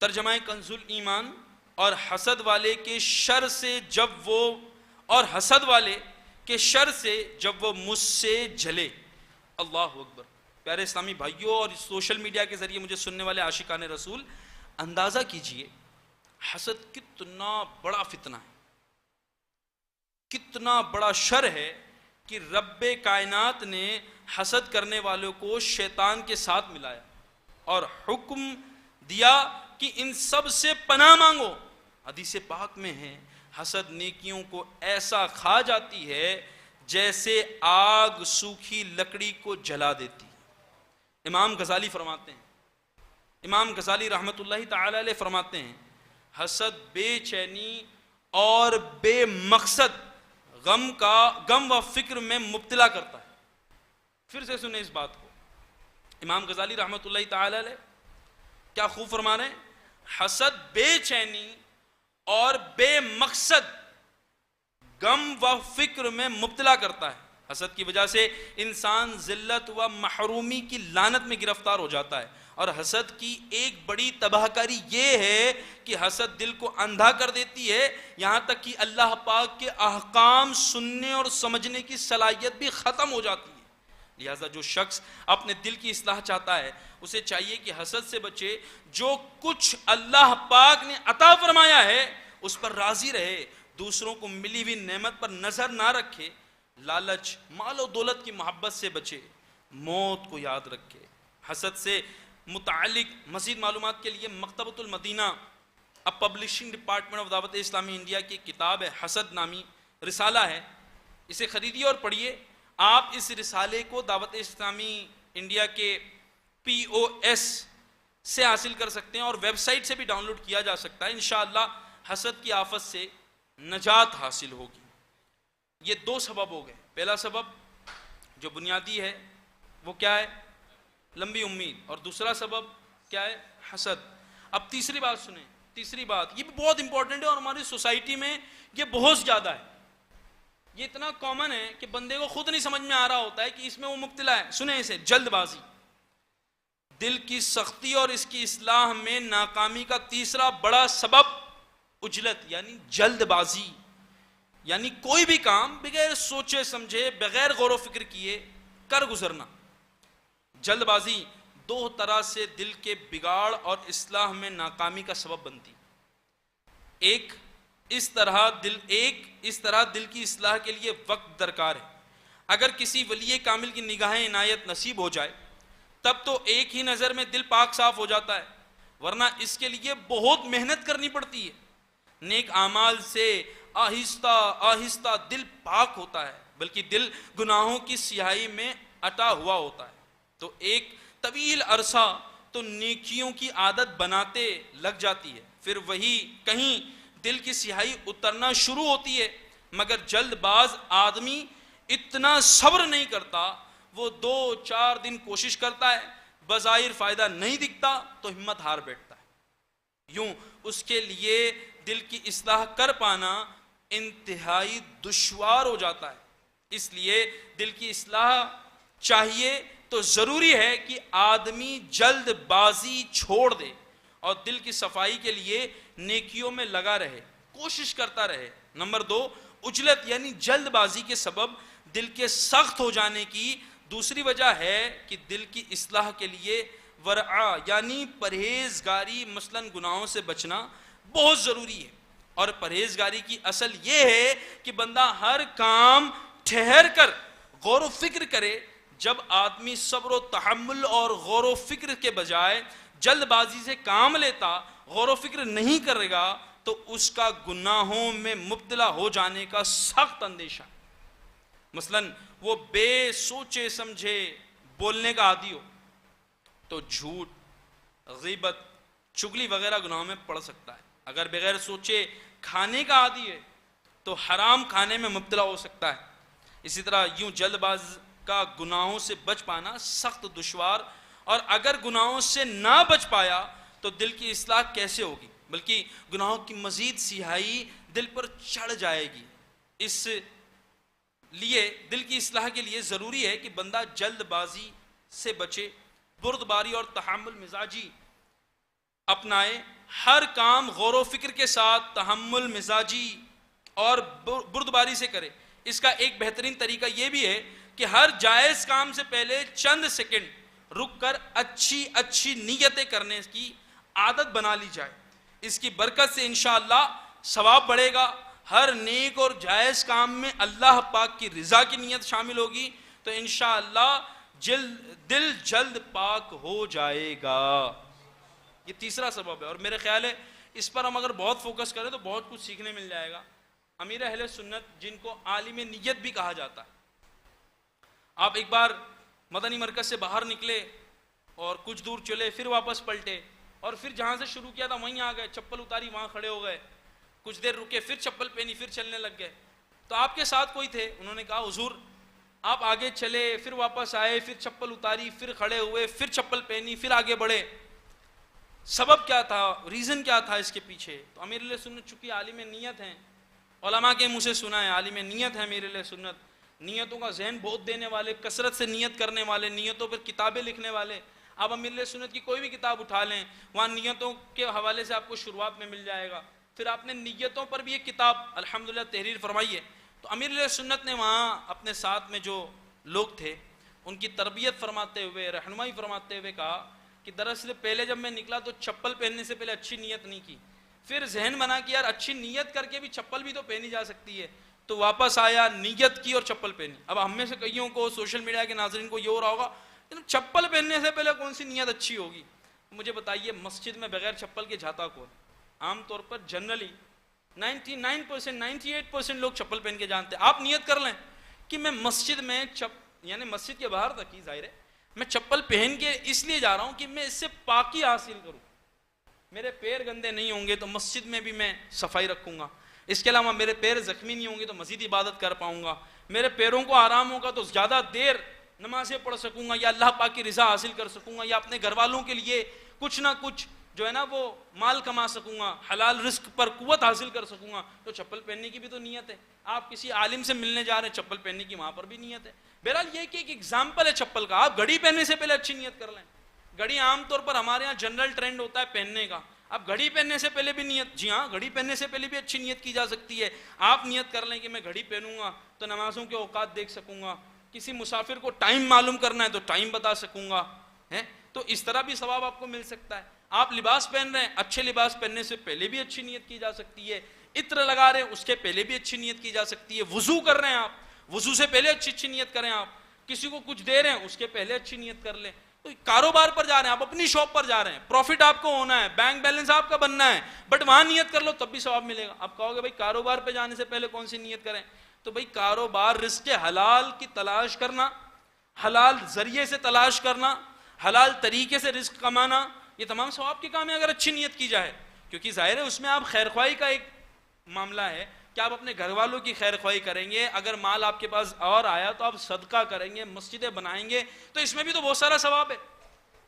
ترجمہ کنز الایمان، اور حسد والے کے شر سے جب وہ مجھ سے جھلے۔ اللہ اکبر۔ پیارے اسلامی بھائیوں اور سوشل میڈیا کے ذریعے مجھے سننے والے عاشقان رسول، اندازہ کیجئے حسد کتنا بڑا فتنہ ہے، کتنا بڑا شر ہے کہ رب کائنات نے حسد کرنے والوں کو شیطان کے ساتھ ملایا اور حکم دیا کہ ان سب سے پناہ مانگو۔ حدیث پاک میں ہے حسد نیکیوں کو ایسا کھا جاتی ہے جیسے آگ سوکھی لکڑی کو جلا دیتی۔ امام غزالی رحمت اللہ تعالی علیہ فرماتے ہیں حسد بے چینی اور بے مقصد غم و فکر میں مبتلا کرتا ہے۔ پھر سے سنیں اس بات کو، امام غزالی رحمت اللہ تعالی علیہ کیا خوب فرما رہے ہیں، حسد بے چینی اور بے مقصد غم و فکر میں مبتلا کرتا ہے۔ حسد کی وجہ سے انسان ذلت و محرومی کی لعنت میں گرفتار ہو جاتا ہے، اور حسد کی ایک بڑی تباہ کاری یہ ہے کہ حسد دل کو اندھا کر دیتی ہے، یہاں تک کہ اللہ پاک کے احکام سننے اور سمجھنے کی صلاحیت بھی ختم ہو جاتی ہے۔ لہذا جو شخص اپنے دل کی اصلاح چاہتا ہے اسے چاہیے کہ حسد سے بچے، جو کچھ اللہ پاک نے عطا فرمایا ہے اس پر راضی رہے، دوسروں کو ملی ہوئی نعمت پر نظر نہ رکھے، لالچ مال و دولت کی محبت سے بچے، موت کو یاد رکھے۔ حسد سے متعلق مزید معلومات کے لیے مکتبۃ المدینہ اب پبلشنگ ڈپارٹمنٹ آف دعوت اسلامی انڈیا کی کتاب ہے، حسد نامی رسالہ ہے، اسے خریدیے اور پڑھیے۔ آپ اس رسالے کو دعوت اسلامی انڈیا کے POS سے حاصل کر سکتے ہیں اور ویب سائٹ سے بھی ڈاؤن لوڈ کیا جا سکتا ہے۔ انشاءاللہ حسد کی آفت سے نجات حاصل ہوگی۔ یہ دو سبب ہو گئے، پہلا سبب جو بنیادی ہے وہ کیا ہے؟ لمبی امید، اور دوسرا سبب کیا ہے؟ حسد۔ اب تیسری بات سنیں، تیسری بات یہ بھی بہت امپورٹنٹ ہے اور ہماری سوسائٹی میں یہ بہت زیادہ ہے، یہ اتنا کامن ہے کہ بندے کو خود نہیں سمجھ میں آ رہا ہوتا ہے کہ اس میں وہ مبتلا ہے۔ سنیں اسے، جلد بازی۔ دل کی سختی اور اس کی اصلاح میں ناکامی کا تیسرا بڑا سبب عجلت یعنی جلد بازی، یعنی کوئی بھی کام بغیر سوچے سمجھے، بغیر غور و فکر کیے کر گزرنا۔ جلد بازی دو طرح سے دل کے بگاڑ اور اصلاح میں ناکامی کا سبب بنتی۔ ایک اس طرح دل کی اصلاح کے لیے وقت درکار ہے۔ اگر کسی ولی کامل کی نگاہ عنایت نصیب ہو جائے تب تو ایک ہی نظر میں دل پاک صاف ہو جاتا ہے، ورنہ اس کے لیے بہت محنت کرنی پڑتی ہے۔ نیک اعمال سے آہستہ آہستہ دل پاک ہوتا ہے، بلکہ دل گناہوں کی سیاہی میں اٹا ہوا ہوتا ہے، تو ایک طویل عرصہ تو نیکیوں کی عادت بناتے لگ جاتی ہے، پھر وہی کہیں دل کی سیاہی اترنا شروع ہوتی ہے۔ مگر جلد باز آدمی اتنا صبر نہیں کرتا، وہ 2-4 دن کوشش کرتا ہے، بظاہر فائدہ نہیں دکھتا تو ہمت ہار بیٹھتا ہے۔ یوں اس کے لیے دل کی اصلاح کر پانا انتہائی دشوار ہو جاتا ہے۔ اس لیے دل کی اصلاح چاہیے تو ضروری ہے کہ آدمی جلد بازی چھوڑ دے اور دل کی صفائی کے لیے نیکیوں میں لگا رہے، کوشش کرتا رہے۔ نمبر 2، عجلت یعنی جلد بازی کے سبب دل کے سخت ہو جانے کی دوسری وجہ ہے کہ دل کی اصلاح کے لیے ورع یعنی پرہیزگاری مثلاً گناہوں سے بچنا بہت ضروری ہے۔ اور پرہیزگاری کی اصل یہ ہے کہ بندہ ہر کام ٹھہر کر غور و فکر کرے۔ جب آدمی صبر و تحمل اور غور و فکر کے بجائے جلد بازی سے کام لیتا، غور و فکر نہیں کرے گا، تو اس کا گناہوں میں مبتلا ہو جانے کا سخت اندیشہ۔ مثلاً وہ بے سوچے سمجھے بولنے کا عادی ہو تو جھوٹ، غیبت، چغلی وغیرہ گناہوں میں پڑ سکتا ہے۔ اگر بغیر سوچے کھانے کا عادی ہے تو حرام کھانے میں مبتلا ہو سکتا ہے۔ اسی طرح یوں جلد باز کا گناہوں سے بچ پانا سخت دشوار، اور اگر گناہوں سے نہ بچ پایا تو دل کی اصلاح کیسے ہوگی، بلکہ گناہوں کی مزید سیاہی دل پر چڑھ جائے گی۔ اس لیے دل کی اصلاح کے لیے ضروری ہے کہ بندہ جلد بازی سے بچے، بردباری اور تحمل مزاجی اپنائے، ہر کام غور و فکر کے ساتھ تحمل مزاجی اور بردباری سے کرے۔ اس کا ایک بہترین طریقہ یہ بھی ہے کہ ہر جائز کام سے پہلے چند سیکنڈ رک کر اچھی نیتیں کرنے کی عادت بنا لی جائے۔ اس کی برکت سے انشاءاللہ ثواب بڑھے گا۔ ہر نیک اور جائز کام میں اللہ پاک کی رضا کی نیت شامل ہوگی تو انشاءاللہ دل جلد پاک ہو جائے گا۔ یہ تیسرا سبب ہے، اور میرے خیال ہے اس پر ہم اگر بہت فوکس کریں تو بہت کچھ سیکھنے مل جائے گا۔ امیر اہل سنت جن کو عالم نیت بھی کہا جاتا ہے، آپ ایک بار مدنی مرکز سے باہر نکلے اور کچھ دور چلے، پھر واپس پلٹے، اور پھر جہاں سے شروع کیا تھا وہیں آ گئے، چپل اتاری وہاں کھڑے ہو گئے، کچھ دیر رکے، پھر چپل پہنی، پھر چلنے لگ گئے۔ تو آپ کے ساتھ کوئی تھے، انہوں نے کہا حضور آپ آگے چلے، پھر واپس آئے، پھر چپل اتاری، پھر کھڑے ہوئے، پھر چپل پہنی، پھر آگے بڑھے، سبب کیا تھا، ریزن کیا تھا اس کے پیچھے؟ تو امیر اہل سنت چونکہ عالم نیت ہیں، علماء کے منہ سے سنا ہے عالم نیت ہے امیر اہل سنت، نیتوں کا ذہن بہت دینے والے، کثرت سے نیت کرنے والے، نیتوں پر کتابیں لکھنے والے۔ آپ امیر اہل سنت کی کوئی بھی کتاب اٹھا لیں، وہاں نیتوں کے حوالے سے آپ کو شروعات میں مل جائے گا۔ پھر آپ نے نیتوں پر بھی ایک کتاب الحمدللہ تحریر فرمائی ہے۔ تو امیر اہل سنت نے وہاں اپنے ساتھ میں جو لوگ تھے ان کی تربیت فرماتے ہوئے، رہنمائی فرماتے ہوئے کہا کہ دراصل پہلے جب میں نکلا تو چپل پہننے سے پہلے اچھی نیت نہیں کی، پھر ذہن بنا کہ یار اچھی نیت کر کے بھی چپل بھی تو پہنی جا سکتی ہے، تو واپس آیا، نیت کی اور چپل پہنی۔ اب ہم میں سے کئیوں کو، سوشل میڈیا کے ناظرین کو یہ ہو رہا ہوگا چپل پہننے سے پہلے کون سی نیت اچھی ہوگی؟ مجھے بتائیے مسجد میں بغیر چپل کے جاتا کون؟ عام طور پر جنرلی 99%، 98% لوگ چپل پہن کے جانتے ہیں۔ آپ نیت کر لیں کہ میں مسجد میں یعنی مسجد کے باہر تک ہی ظاہر ہے میں چپل پہن کے اس لیے جا رہا ہوں کہ میں اس سے پاکی حاصل کروں، میرے پیر گندے نہیں ہوں گے تو مسجد میں بھی میں صفائی رکھوں گا، اس کے علاوہ میرے پیر زخمی نہیں ہوں گے تو مزید عبادت کر پاؤں گا، میرے پیروں کو آرام ہوگا تو زیادہ دیر نمازیں پڑھ سکوں گا، یا اللہ پاک کی رضا حاصل کر سکوں گا، یا اپنے گھر والوں کے لیے کچھ نہ کچھ جو ہے نا وہ مال کما سکوں گا، حلال رزق پر قوت حاصل کر سکوں گا۔ تو چپل پہننے کی بھی تو نیت ہے۔ آپ کسی عالم سے ملنے جا رہے ہیں، چپل پہننے کی وہاں پر بھی نیت ہے۔ بہرحال یہ کہ ایک ایگزامپل ہے چپل کا، آپ گھڑی پہننے سے پہلے اچھی نیت کر لیں۔ گھڑی عام طور پر ہمارے ہاں جنرل ٹرینڈ ہوتا ہے پہننے کا، اب گھڑی پہننے سے پہلے بھی نیت، جی ہاں گھڑی پہننے سے پہلے بھی اچھی نیت کی جا سکتی ہے۔ آپ نیت کر لیں کہ میں گھڑی پہنوں گا تو نمازوں کے اوقات دیکھ سکوں گا، کسی مسافر کو ٹائم معلوم کرنا ہے تو ٹائم بتا سکوں گا، تو اس طرح بھی ثواب آپ کو مل سکتا ہے۔ آپ لباس پہن رہے ہیں، اچھے لباس پہننے سے پہلے بھی اچھی نیت کی جا سکتی ہے۔ عطر لگا رہے ہیں، اس کے پہلے بھی اچھی نیت کی جا سکتی ہے۔ وضو کر رہے ہیں آپ، وضو سے پہلے اچھی نیت کریں۔ آپ کسی کو کچھ دے رہے ہیں، اس کے پہلے اچھی نیت کر لیں۔ تو کاروبار پر جا رہے ہیں، آپ اپنی شاپ پر جا رہے ہیں، پروفٹ آپ کو ہونا ہے، بینک بیلنس آپ کا بننا ہے، بٹ وہاں نیت کر لو تب بھی ثواب ملے گا۔ آپ کہو گے بھائی کاروبار پہ جانے سے پہلے کون سی نیت کریں؟ تو بھائی کاروبار رزق حلال کی تلاش کرنا، حلال ذریعے سے تلاش کرنا، حلال طریقے سے رزق کمانا، یہ تمام ثواب کے کام ہے اگر اچھی نیت کی جائے، کیونکہ ظاہر ہے اس میں آپ خیر خواہی کا ایک معاملہ ہے کہ آپ اپنے گھر والوں کی خیر خواہی کریں گے، اگر مال آپ کے پاس اور آیا تو آپ صدقہ کریں گے، مسجدیں بنائیں گے، تو اس میں بھی تو بہت سارا ثواب ہے۔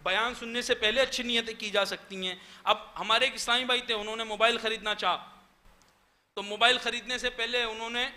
بیان سننے سے پہلے اچھی نیتیں کی جا سکتی ہیں۔ اب ہمارے ایک اسلامی بھائی تھے، انہوں نے موبائل خریدنا چاہا، تو موبائل خریدنے سے پہلے انہوں نے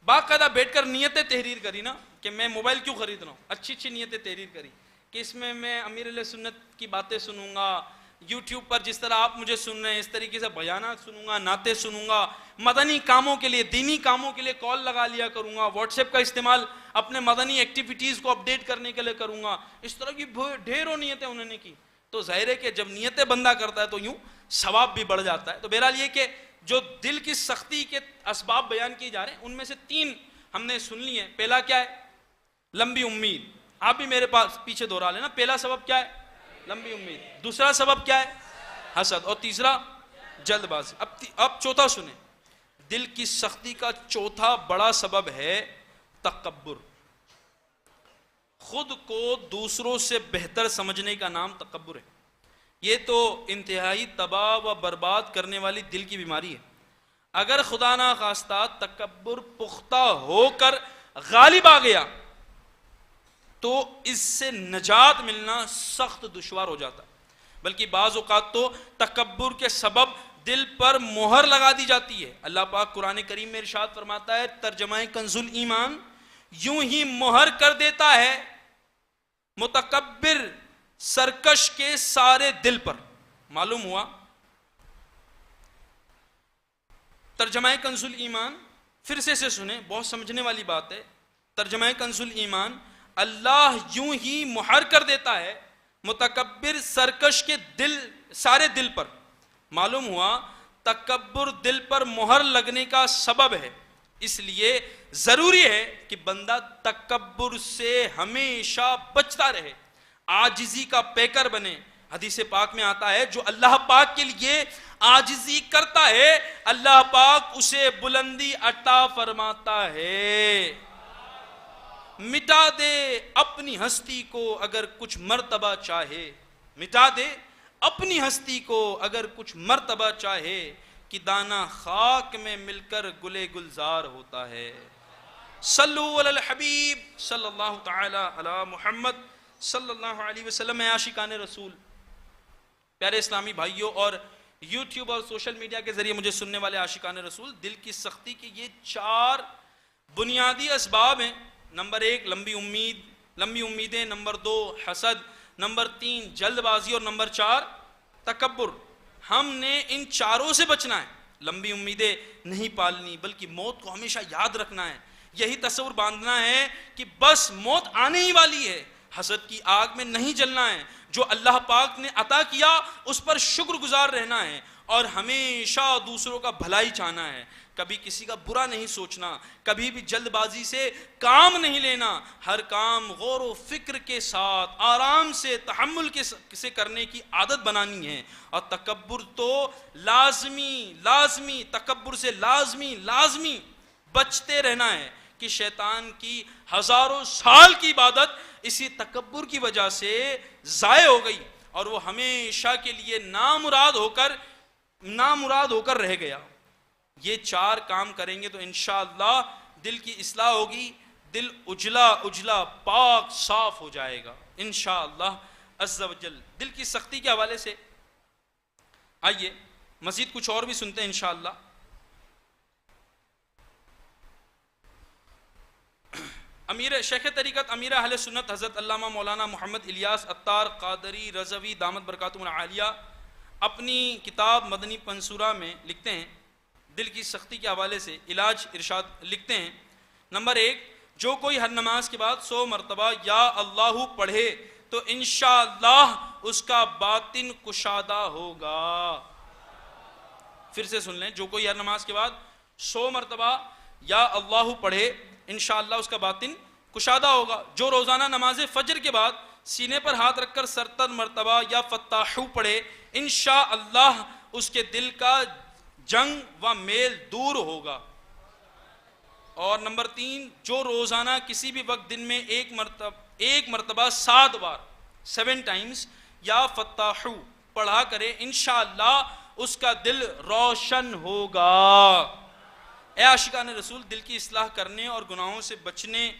باقاعدہ بیٹھ کر نیتیں تحریر کری نا کہ میں موبائل کیوں خرید رہا ہوں, اچھی اچھی نیتیں تحریر کری کہ اس میں امیر علیہ سنت کی باتیں سنوں گا, یوٹیوب پر جس طرح آپ مجھے سن رہے ہیں اس طریقے سے بیانات سنوں گا, نعتیں سنوں گا, مدنی کاموں کے لیے دینی کاموں کے لیے کال لگا لیا کروں گا, واٹس ایپ کا استعمال اپنے مدنی ایکٹیویٹیز کو اپڈیٹ کرنے کے لیے کروں گا. اس طرح کی ڈھیروں نیتیں انہوں نے کی. تو ظاہر ہے کہ جب نیتیں بندہ کرتا ہے تو یوں ثواب بھی بڑھ جاتا ہے. تو بہرحال یہ کہ جو دل کی سختی کے اسباب بیان کیے جا رہے ہیں ان میں سے 3 ہم نے سن لی ہیں. پہلا کیا ہے؟ لمبی امید. آپ بھی میرے پاس پیچھے دہرا لینا. پہلا سبب کیا ہے؟ لمبی امید. دوسرا سبب کیا ہے؟ حسد. اور تیسرا جلد بازی. اب چوتھا سنیں. دل کی سختی کا چوتھا بڑا سبب ہے تکبر. خود کو دوسروں سے بہتر سمجھنے کا نام تکبر ہے. یہ تو انتہائی تباہ و برباد کرنے والی دل کی بیماری ہے. اگر خدا نہ خواستہ تکبر پختہ ہو کر غالب آ گیا تو اس سے نجات ملنا سخت دشوار ہو جاتا ہے. بلکہ بعض اوقات تو تکبر کے سبب دل پر مہر لگا دی جاتی ہے. اللہ پاک قرآن کریم میں ارشاد فرماتا ہے, ترجمہ کنز الایمان, یوں ہی مہر کر دیتا ہے متکبر سرکش کے سارے دل پر. معلوم ہوا ترجمہ کنز الایمان, پھر سے سنیں, بہت سمجھنے والی بات ہے. ترجمہ کنز الایمان, اللہ یوں ہی مہر کر دیتا ہے متکبر سرکش کے سارے دل پر. معلوم ہوا تکبر دل پر مہر لگنے کا سبب ہے. اس لیے ضروری ہے کہ بندہ تکبر سے ہمیشہ بچتا رہے, عاجزی کا پیکر بنے. حدیث پاک میں آتا ہے جو اللہ پاک کے لیے عاجزی کرتا ہے اللہ پاک اسے بلندی عطا فرماتا ہے. مٹا دے اپنی ہستی کو اگر کچھ مرتبہ چاہے, مٹا دے اپنی ہستی کو اگر کچھ مرتبہ چاہے, کہ دانہ خاک میں مل کر گلے گلزار ہوتا ہے. صلو علی الحبیب صلی اللہ تعالی علی محمد صلی اللہ علیہ وسلم. عاشقان رسول, پیارے اسلامی بھائیوں اور یوٹیوب اور سوشل میڈیا کے ذریعے مجھے سننے والے عاشقان رسول, دل کی سختی کے یہ 4 بنیادی اسباب ہیں. نمبر 1 لمبی امیدیں, نمبر 2 حسد, نمبر 3 جلد بازی, اور نمبر 4 تکبر. ہم نے ان 4 سے بچنا ہے. لمبی امیدیں نہیں پالنی بلکہ موت کو ہمیشہ یاد رکھنا ہے. یہی تصور باندھنا ہے کہ بس موت آنے ہی والی ہے. حسد کی آگ میں نہیں جلنا ہے. جو اللہ پاک نے عطا کیا اس پر شکر گزار رہنا ہے اور ہمیشہ دوسروں کا بھلائی چاہنا ہے. کبھی کسی کا برا نہیں سوچنا, کبھی بھی جلد بازی سے کام نہیں لینا. ہر کام غور و فکر کے ساتھ آرام سے تحمل سے کرنے کی عادت بنانی ہے. اور تکبر تو لازمی تکبر سے لازمی بچتے رہنا ہے کہ شیطان کی ہزاروں سال کی عبادت اسی تکبر کی وجہ سے ضائع ہو گئی اور وہ ہمیشہ کے لیے نامراد ہو کر رہ گیا. یہ 4 کام کریں گے تو انشاءاللہ دل کی اصلاح ہوگی, دل اجلا پاک صاف ہو جائے گا انشاءاللہ عز و جل. دل کی سختی کے حوالے سے آئیے مزید کچھ اور بھی سنتے ہیں انشاءاللہ. شیخ طریقت امیر اہل سنت حضرت علامہ مولانا محمد الیاس عطار قادری رضوی دامت برکاتہم العالیہ اپنی کتاب مدنی منصورہ میں لکھتے ہیں دل کی سختی کے حوالے سے علاج ارشاد لکھتے ہیں. نمبر 1, جو کوئی ہر نماز کے بعد 100 مرتبہ یا اللہ پڑھے تو انشاءاللہ اس کا باطن کشادہ ہوگا. پھر سے سن لیں, جو کوئی ہر نماز کے بعد 100 مرتبہ یا اللہ پڑھے انشاءاللہ اس کا باطن کشادہ ہوگا. جو روزانہ نماز فجر کے بعد سینے پر ہاتھ رکھ کر 70 مرتبہ یا فتاحو پڑھے انشاءاللہ اس کے دل کا جنگ و میل دور ہوگا. اور نمبر 3, جو روزانہ کسی بھی وقت دن میں ایک مرتبہ 7 بار 7 ٹائمز یا فتاحو پڑھا کرے انشاءاللہ اس کا دل روشن ہوگا. اے عاشقان رسول, دل کی اصلاح کرنے اور گناہوں سے بچنے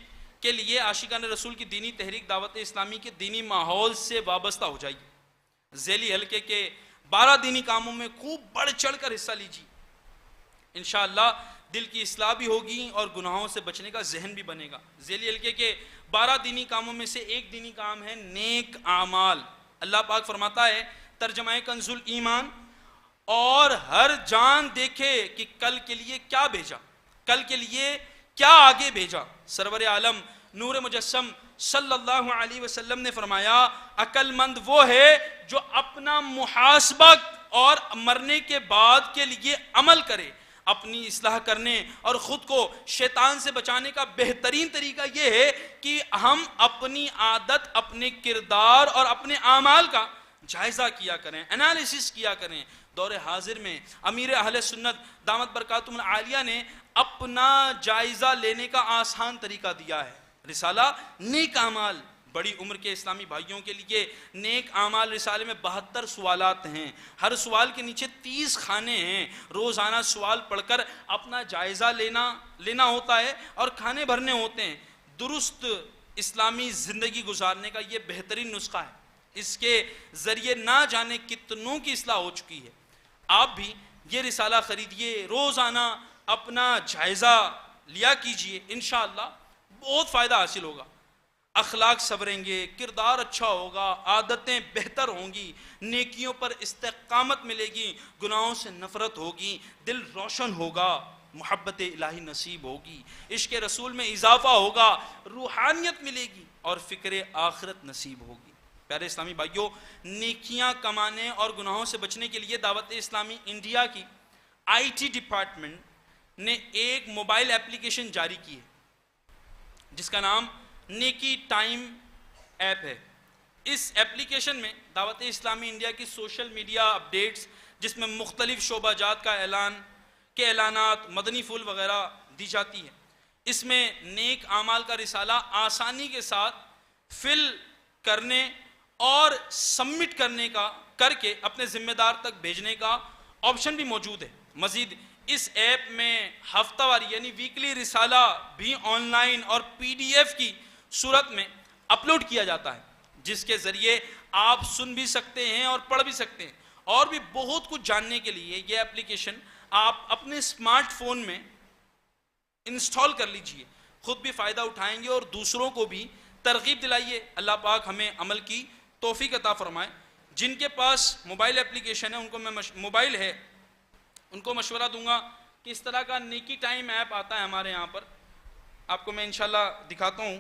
کے لیے عاشقان رسول کی دینی تحریک دعوت اسلامی کے دینی ماحول سے وابستہ ہو جائیے. ذیلی حلقے کے 12 دینی کاموں میں خوب بڑھ چڑھ کر حصہ لیجیے. انشاءاللہ دل کی اصلاح بھی ہوگی اور گناہوں سے بچنے کا ذہن بھی بنے گا۔ ذیلی حلقے کے 12 دینی کاموں میں سے ایک دینی کام ہے نیک اعمال۔ اللہ پاک فرماتا ہے ترجمہ کنز الایمان، اور ہر جان دیکھے کہ کل کے لیے کیا بھیجا، کل کے لیے کیا آگے بھیجا۔ سرور عالم نور مجسم صلی اللہ علیہ وسلم نے فرمایا عقل مند وہ ہے جو اپنا محاسبہ اور مرنے کے بعد کے لیے عمل کرے۔ اپنی اصلاح کرنے اور خود کو شیطان سے بچانے کا بہترین طریقہ یہ ہے کہ ہم اپنی عادت، اپنے کردار اور اپنے اعمال کا جائزہ کیا کریں، انالیسس کیا کریں۔ دور حاضر میں امیر اہل سنت دامت برکاتہم العالیہ نے اپنا جائزہ لینے کا آسان طریقہ دیا ہے۔ رسالہ نیک اعمال، بڑی عمر کے اسلامی بھائیوں کے لیے نیک اعمال رسالے میں 72 سوالات ہیں، ہر سوال کے نیچے 30 کھانے ہیں۔ روزانہ سوال پڑھ کر اپنا جائزہ لینا ہوتا ہے اور کھانے بھرنے ہوتے ہیں۔ درست اسلامی زندگی گزارنے کا یہ بہترین نسخہ ہے، اس کے ذریعے نہ جانے کتنوں کی اصلاح ہو چکی ہے۔ آپ بھی یہ رسالہ خریدیے، روزانہ اپنا جائزہ لیا کیجئے، انشاءاللہ بہت فائدہ حاصل ہوگا۔ اخلاق سنوریں گے، کردار اچھا ہوگا، عادتیں بہتر ہوں گی، نیکیوں پر استقامت ملے گی، گناہوں سے نفرت ہوگی، دل روشن ہوگا، محبت الہی نصیب ہوگی، عشق رسول میں اضافہ ہوگا، روحانیت ملے گی اور فکر آخرت نصیب ہوگی۔ پیارے اسلامی بھائیوں، نیکیاں کمانے اور گناہوں سے بچنے کے لیے دعوت اسلامی انڈیا کی IT ڈپارٹمنٹ نے ایک موبائل اپلیکیشن جاری کی ہے جس کا نام نیکی ٹائم ایپ ہے۔ اس اپلیکیشن میں دعوت اسلامی انڈیا کی سوشل میڈیا اپڈیٹس، جس میں مختلف شعبہ جات کا اعلانات، مدنی پھول وغیرہ دی جاتی ہے۔ اس میں نیک اعمال کا رسالہ آسانی کے ساتھ فل کرنے اور سبمٹ کرنے کا کر کے اپنے ذمہ دار تک بھیجنے کا آپشن بھی موجود ہے۔ مزید اس ایپ میں ہفتہ واری یعنی ویکلی رسالہ بھی آن لائن اور PDF کی صورت میں اپلوڈ کیا جاتا ہے، جس کے ذریعے آپ سن بھی سکتے ہیں اور پڑھ بھی سکتے ہیں۔ اور بھی بہت کچھ جاننے کے لیے یہ اپلیکیشن آپ اپنے اسمارٹ فون میں انسٹال کر لیجئے، خود بھی فائدہ اٹھائیں گے اور دوسروں کو بھی ترغیب دلائیے۔ اللہ پاک ہمیں عمل کی توفیق عطا فرمائے۔ جن کے پاس موبائل اپلیکیشن ہے، موبائل ہے، ان کو مشورہ دوں گا کہ اس طرح کا نیکی ٹائم ایپ آتا ہے ہمارے یہاں پر، آپ کو میں انشاءاللہ دکھاتا ہوں،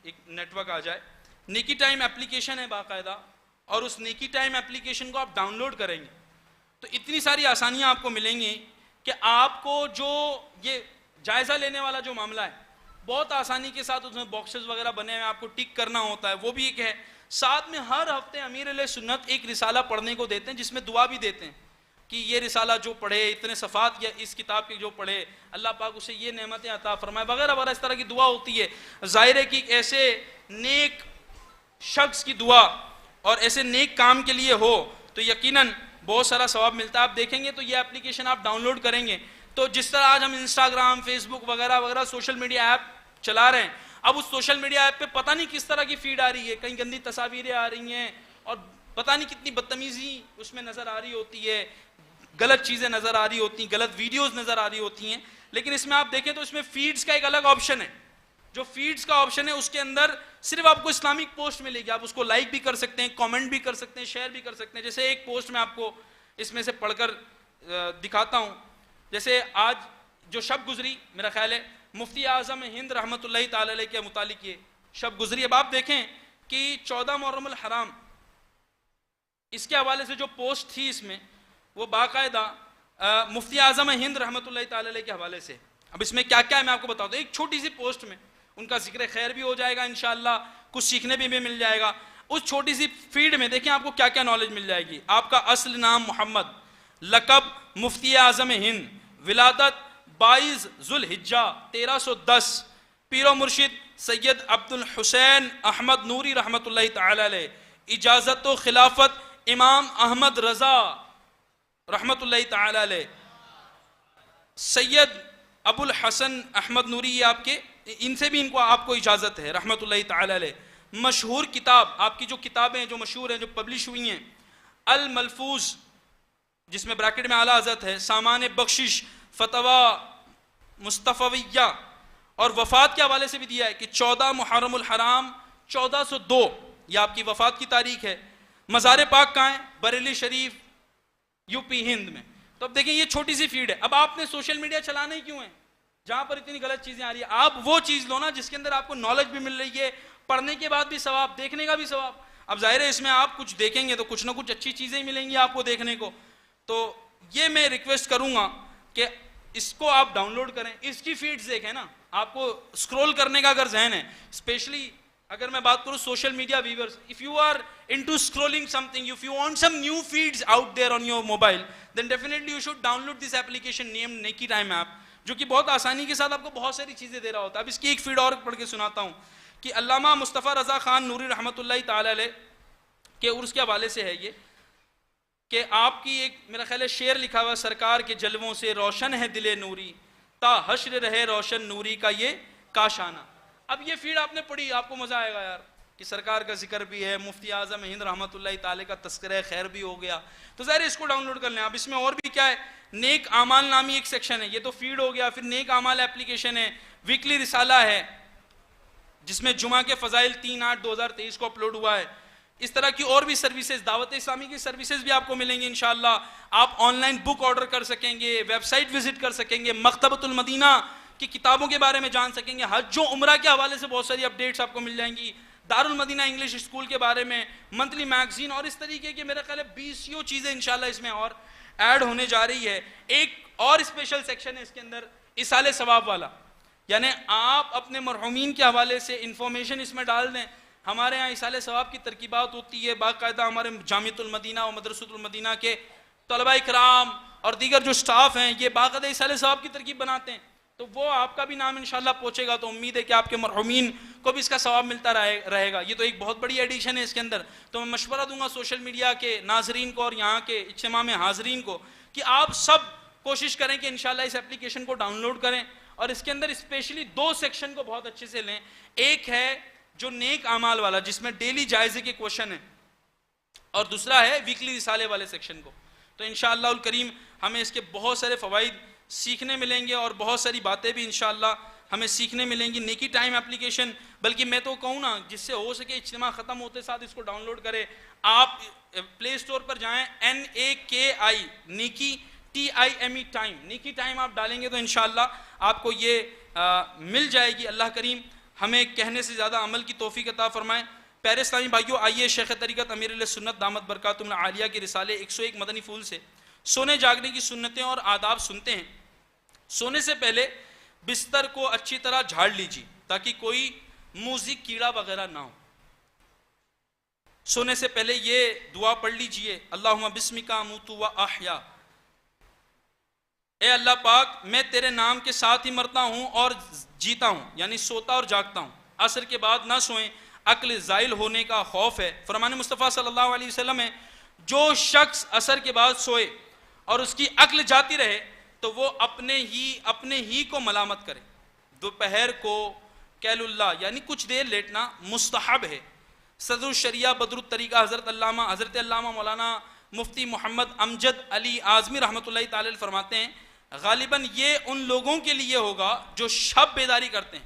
ایک نیٹ ورک آ جائے۔ نیکی ٹائم اپلیکیشن ہے باقاعدہ، اور اس نیکی ٹائم اپلیکیشن کو آپ ڈاؤن لوڈ کریں گے تو اتنی ساری آسانیاں آپ کو ملیں گی کہ آپ کو جو یہ جائزہ لینے والا جو معاملہ ہے بہت آسانی کے ساتھ اس میں باکسز وغیرہ بنے ہوئے آپ کو ٹک کرنا ہوتا ہے، وہ بھی ایک ہے۔ ساتھ میں ہر ہفتے امیر علیہ سنت ایک رسالہ پڑھنے کو دیتے ہیں جس میں دعا بھی دیتے ہیں کہ یہ رسالہ جو پڑھے، اتنے صفحات یا اس کتاب کے جو پڑھے، اللہ پاک اسے یہ نعمتیں عطا فرمائے وغیرہ وغیرہ، اس طرح کی دعا ہوتی ہے۔ ظاہر ہے کہ ایسے نیک شخص کی دعا اور ایسے نیک کام کے لیے ہو تو یقیناً بہت سارا ثواب ملتا ہے۔ آپ دیکھیں گے تو یہ اپلیکیشن آپ ڈاؤن لوڈ کریں گے تو جس طرح آج ہم انسٹاگرام، فیس بک وغیرہ وغیرہ سوشل میڈیا ایپ چلا رہے ہیں، اب اس سوشل میڈیا ایپ پہ پتہ نہیں کس طرح کی فیڈ آ رہی ہے، کہیں گندی تصاویریں آ رہی ہیں اور پتہ نہیں کتنی بدتمیزی اس میں نظر آ رہی ہوتی ہے، غلط چیزیں نظر آ رہی ہوتی ہیں، غلط ویڈیوز نظر آ رہی ہوتی ہیں۔ لیکن اس میں آپ دیکھیں تو اس میں فیڈز کا ایک الگ آپشن ہے، جو فیڈز کا آپشن ہے اس کے اندر صرف آپ کو اسلامک پوسٹ ملے گی، آپ اس کو لائک بھی کر سکتے ہیں، کامنٹ بھی کر سکتے ہیں، شیئر بھی کر سکتے ہیں۔ جیسے ایک پوسٹ میں آپ کو اس میں سے پڑھ کر دکھاتا ہوں، جیسے آج جو شب گزری، میرا خیال ہے مفتی اعظم ہند رحمۃ اللہ تعالی علیہ کے متعلق یہ شب گزری۔ اب آپ دیکھیں کہ 14 محرم الحرام اس کے حوالے سے جو پوسٹ تھی اس میں وہ باقاعدہ مفتی اعظم ہند رحمۃ اللہ تعالی علیہ کے حوالے سے۔ اب اس میں کیا کیا ہے میں آپ کو بتاتا ہوں، ایک چھوٹی سی پوسٹ میں ان کا ذکر خیر بھی ہو جائے گا انشاءاللہ، کچھ سیکھنے بھی مل جائے گا۔ اس چھوٹی سی فیڈ میں دیکھیں آپ کو کیا کیا نالج مل جائے گی۔ آپ کا اصل نام محمد، لقب مفتی اعظم ہند، ولادت 22 ذوالحجہ 1310، پیر و مرشد سید عبد الحسین احمد نوری رحمۃ اللہ تعالی علیہ، اجازت و خلافت امام احمد رضا رحمۃ اللہ تعالی علیہ، سید ابو الحسن احمد نوری، یہ آپ کے ان سے بھی آپ کو اجازت ہے رحمۃ اللہ تعالی علیہ۔ مشہور کتاب، آپ کی جو کتابیں جو مشہور ہیں جو پبلش ہوئی ہیں، الملفوظ جس میں بریکٹ میں اعلیٰ حضرت ہے، سامان بخشش، فتویٰ مصطفیہ اور وفات کے حوالے سے بھی دیا ہے کہ 14 محرم الحرام 1402 یہ آپ کی وفات کی تاریخ ہے. مزار پاک کہاں ہے؟ بریلی شریف یو پی ہند میں. تو اب دیکھیں یہ چھوٹی سی فیڈ ہے. اب آپ نے سوشل میڈیا چلانا ہی کیوں ہے جہاں پر اتنی غلط چیزیں آ رہی ہیں؟ آپ وہ چیز لو نا جس کے اندر آپ کو نالج بھی مل رہی ہے, پڑھنے کے بعد بھی ثواب, دیکھنے کا بھی ثواب. اب ظاہر ہے اس میں آپ کچھ دیکھیں گے تو کچھ نہ کچھ اچھی چیزیں ہی ملیں گی آپ کو دیکھنے کو. تو یہ میں ریکویسٹ کروں گا کہ اس کو آپ ڈاؤن لوڈ کریں, اس کی فیڈز دیکھیں نا. آپ کو اسکرول کرنے کا اگر ذہن ہے, اسپیشلی اگر میں بات کروں social media viewers, if you are into scrolling something, if you want some new feeds out there on your mobile, then definitely you should download this application named Neki Time app, جو کہ بہت آسانی کے ساتھ آپ کو بہت ساری چیزیں دے رہا ہوتا ہے. اب اس کی ایک فیڈ اور پڑھ کے سناتا ہوں کہ علامہ مصطفیٰ رضا خان نوری رحمۃ اللہ تعالی علیہ کے عرس کے حوالے سے ہے یہ, کہ آپ کی ایک میرا خیال ہے شعر لکھا ہوا, سرکار کے جلووں سے روشن ہے دل نوری, تا حشر رہے روشن نوری کا یہ کاشانہ. اب یہ فیڈ آپ نے پڑھی, آپ کو مزہ آئے گا یار کہ سرکار کا ذکر بھی ہے, مفتی اعظم ہند رحمۃ اللہ تعالی کا تذکرہ خیر بھی ہو گیا. تو ظاہر اس کو ڈاؤن لوڈ کر لیں. اب اس میں اور بھی کیا ہے, نیک اعمال نامی ایک سیکشن ہے, یہ تو فیڈ ہو گیا. پھر نیک اعمال ایپلیکیشن ہے, ویکلی رسالہ ہے جس میں جمعہ کے فضائل 3/8/2023 کو اپلوڈ ہوا ہے. اس طرح کی اور بھی سروسز, دعوت اسلامی کی سروسز بھی آپ کو ملیں گے انشاءاللہ. آپ آن لائن بک آرڈر کر سکیں گے, ویب سائٹ وزٹ کر سکیں گے, مکتبۃ المدینہ کی کتابوں کے بارے میں جان سکیں گے, حج و عمرہ کے حوالے سے بہت ساری اپڈیٹس آپ کو مل جائیں گی, دارالمدینہ انگلش اسکول کے بارے میں, منتھلی میگزین, اور اس طریقے کے میرے خیال ہے 20 چیزیں انشاءاللہ اس میں اور ایڈ ہونے جا رہی ہے. ایک اور اسپیشل سیکشن ہے اس کے اندر اصال ثواب والا, یعنی آپ اپنے مرحومین کے حوالے سے انفارمیشن اس میں ڈال دیں. ہمارے ہاں اصال ثواب کی ترکیبات ہوتی ہے باقاعدہ, ہمارے جامعۃ المدینہ و مدرسۃ المدینہ کے طلباء کرام اور دیگر جو سٹاف ہیں یہ باقاعدہ اصال ثواب کی ترکیب بناتے ہیں. تو وہ آپ کا بھی نام انشاءاللہ پہنچے گا, تو امید ہے کہ آپ کے مرحومین کو بھی اس کا ثواب ملتا رہے گا. یہ تو ایک بہت بڑی ایڈیشن ہے اس کے اندر. تو میں مشورہ دوں گا سوشل میڈیا کے ناظرین کو اور یہاں کے اجتماع میں حاضرین کو کہ آپ سب کوشش کریں کہ انشاءاللہ اس اپلیکیشن کو ڈاؤن لوڈ کریں, اور اس کے اندر اسپیشلی 2 سیکشن کو بہت اچھے سے لیں. ایک ہے جو نیک اعمال والا جس میں ڈیلی جائزے کے کوشچن ہیں, اور دوسرا ہے ویکلی رسالے والے سیکشن کو. تو انشاءاللہ الکریم ہمیں اس کے بہت سارے فوائد سیکھنے ملیں گے, اور بہت ساری باتیں بھی انشاءاللہ ہمیں سیکھنے ملیں گی. نیکی ٹائم اپلیکیشن, بلکہ میں تو کہوں نا جس سے ہو سکے اجتماع ختم ہوتے ساتھ اس کو ڈاؤن لوڈ کرے. آپ پلے سٹور پر جائیں, NAKI نیکی TIME ٹائم, نیکی ٹائم آپ ڈالیں گے تو انشاءاللہ آپ کو یہ مل جائے گی. اللہ کریم ہمیں کہنے سے زیادہ عمل کی توفیق عطا فرمائے. پیارے اسلامی بھائیو, آئیے شیخ طریقت امیر علیہ سنت دامت برکاتہم العالیہ کے رسالے 101 مدنی پھول سے سونے جاگنے کی سنتیں اور آداب سنتے ہیں. سونے سے پہلے بستر کو اچھی طرح جھاڑ لیجیے تاکہ کوئی موذی کیڑا وغیرہ نہ ہو. سونے سے پہلے یہ دعا پڑھ لیجئے, اللہم بسمک اموت و احیا, اے اللہ پاک میں تیرے نام کے ساتھ ہی مرتا ہوں اور جیتا ہوں, یعنی سوتا اور جاگتا ہوں. عصر کے بعد نہ سوئیں, عقل زائل ہونے کا خوف ہے. فرمان مصطفیٰ صلی اللہ علیہ وسلم ہے, جو شخص عصر کے بعد سوئے اور اس کی عقل جاتی رہے تو وہ اپنے ہی کو ملامت کرے. دوپہر کو قیل اللہ یعنی کچھ دیر لیٹنا مستحب ہے. صدر الشریعہ بدر الطریقہ حضرت علامہ مولانا مفتی محمد امجد علی اعظمی رحمۃ اللہ تعالی فرماتے ہیں, غالباً یہ ان لوگوں کے لیے ہوگا جو شب بیداری کرتے ہیں,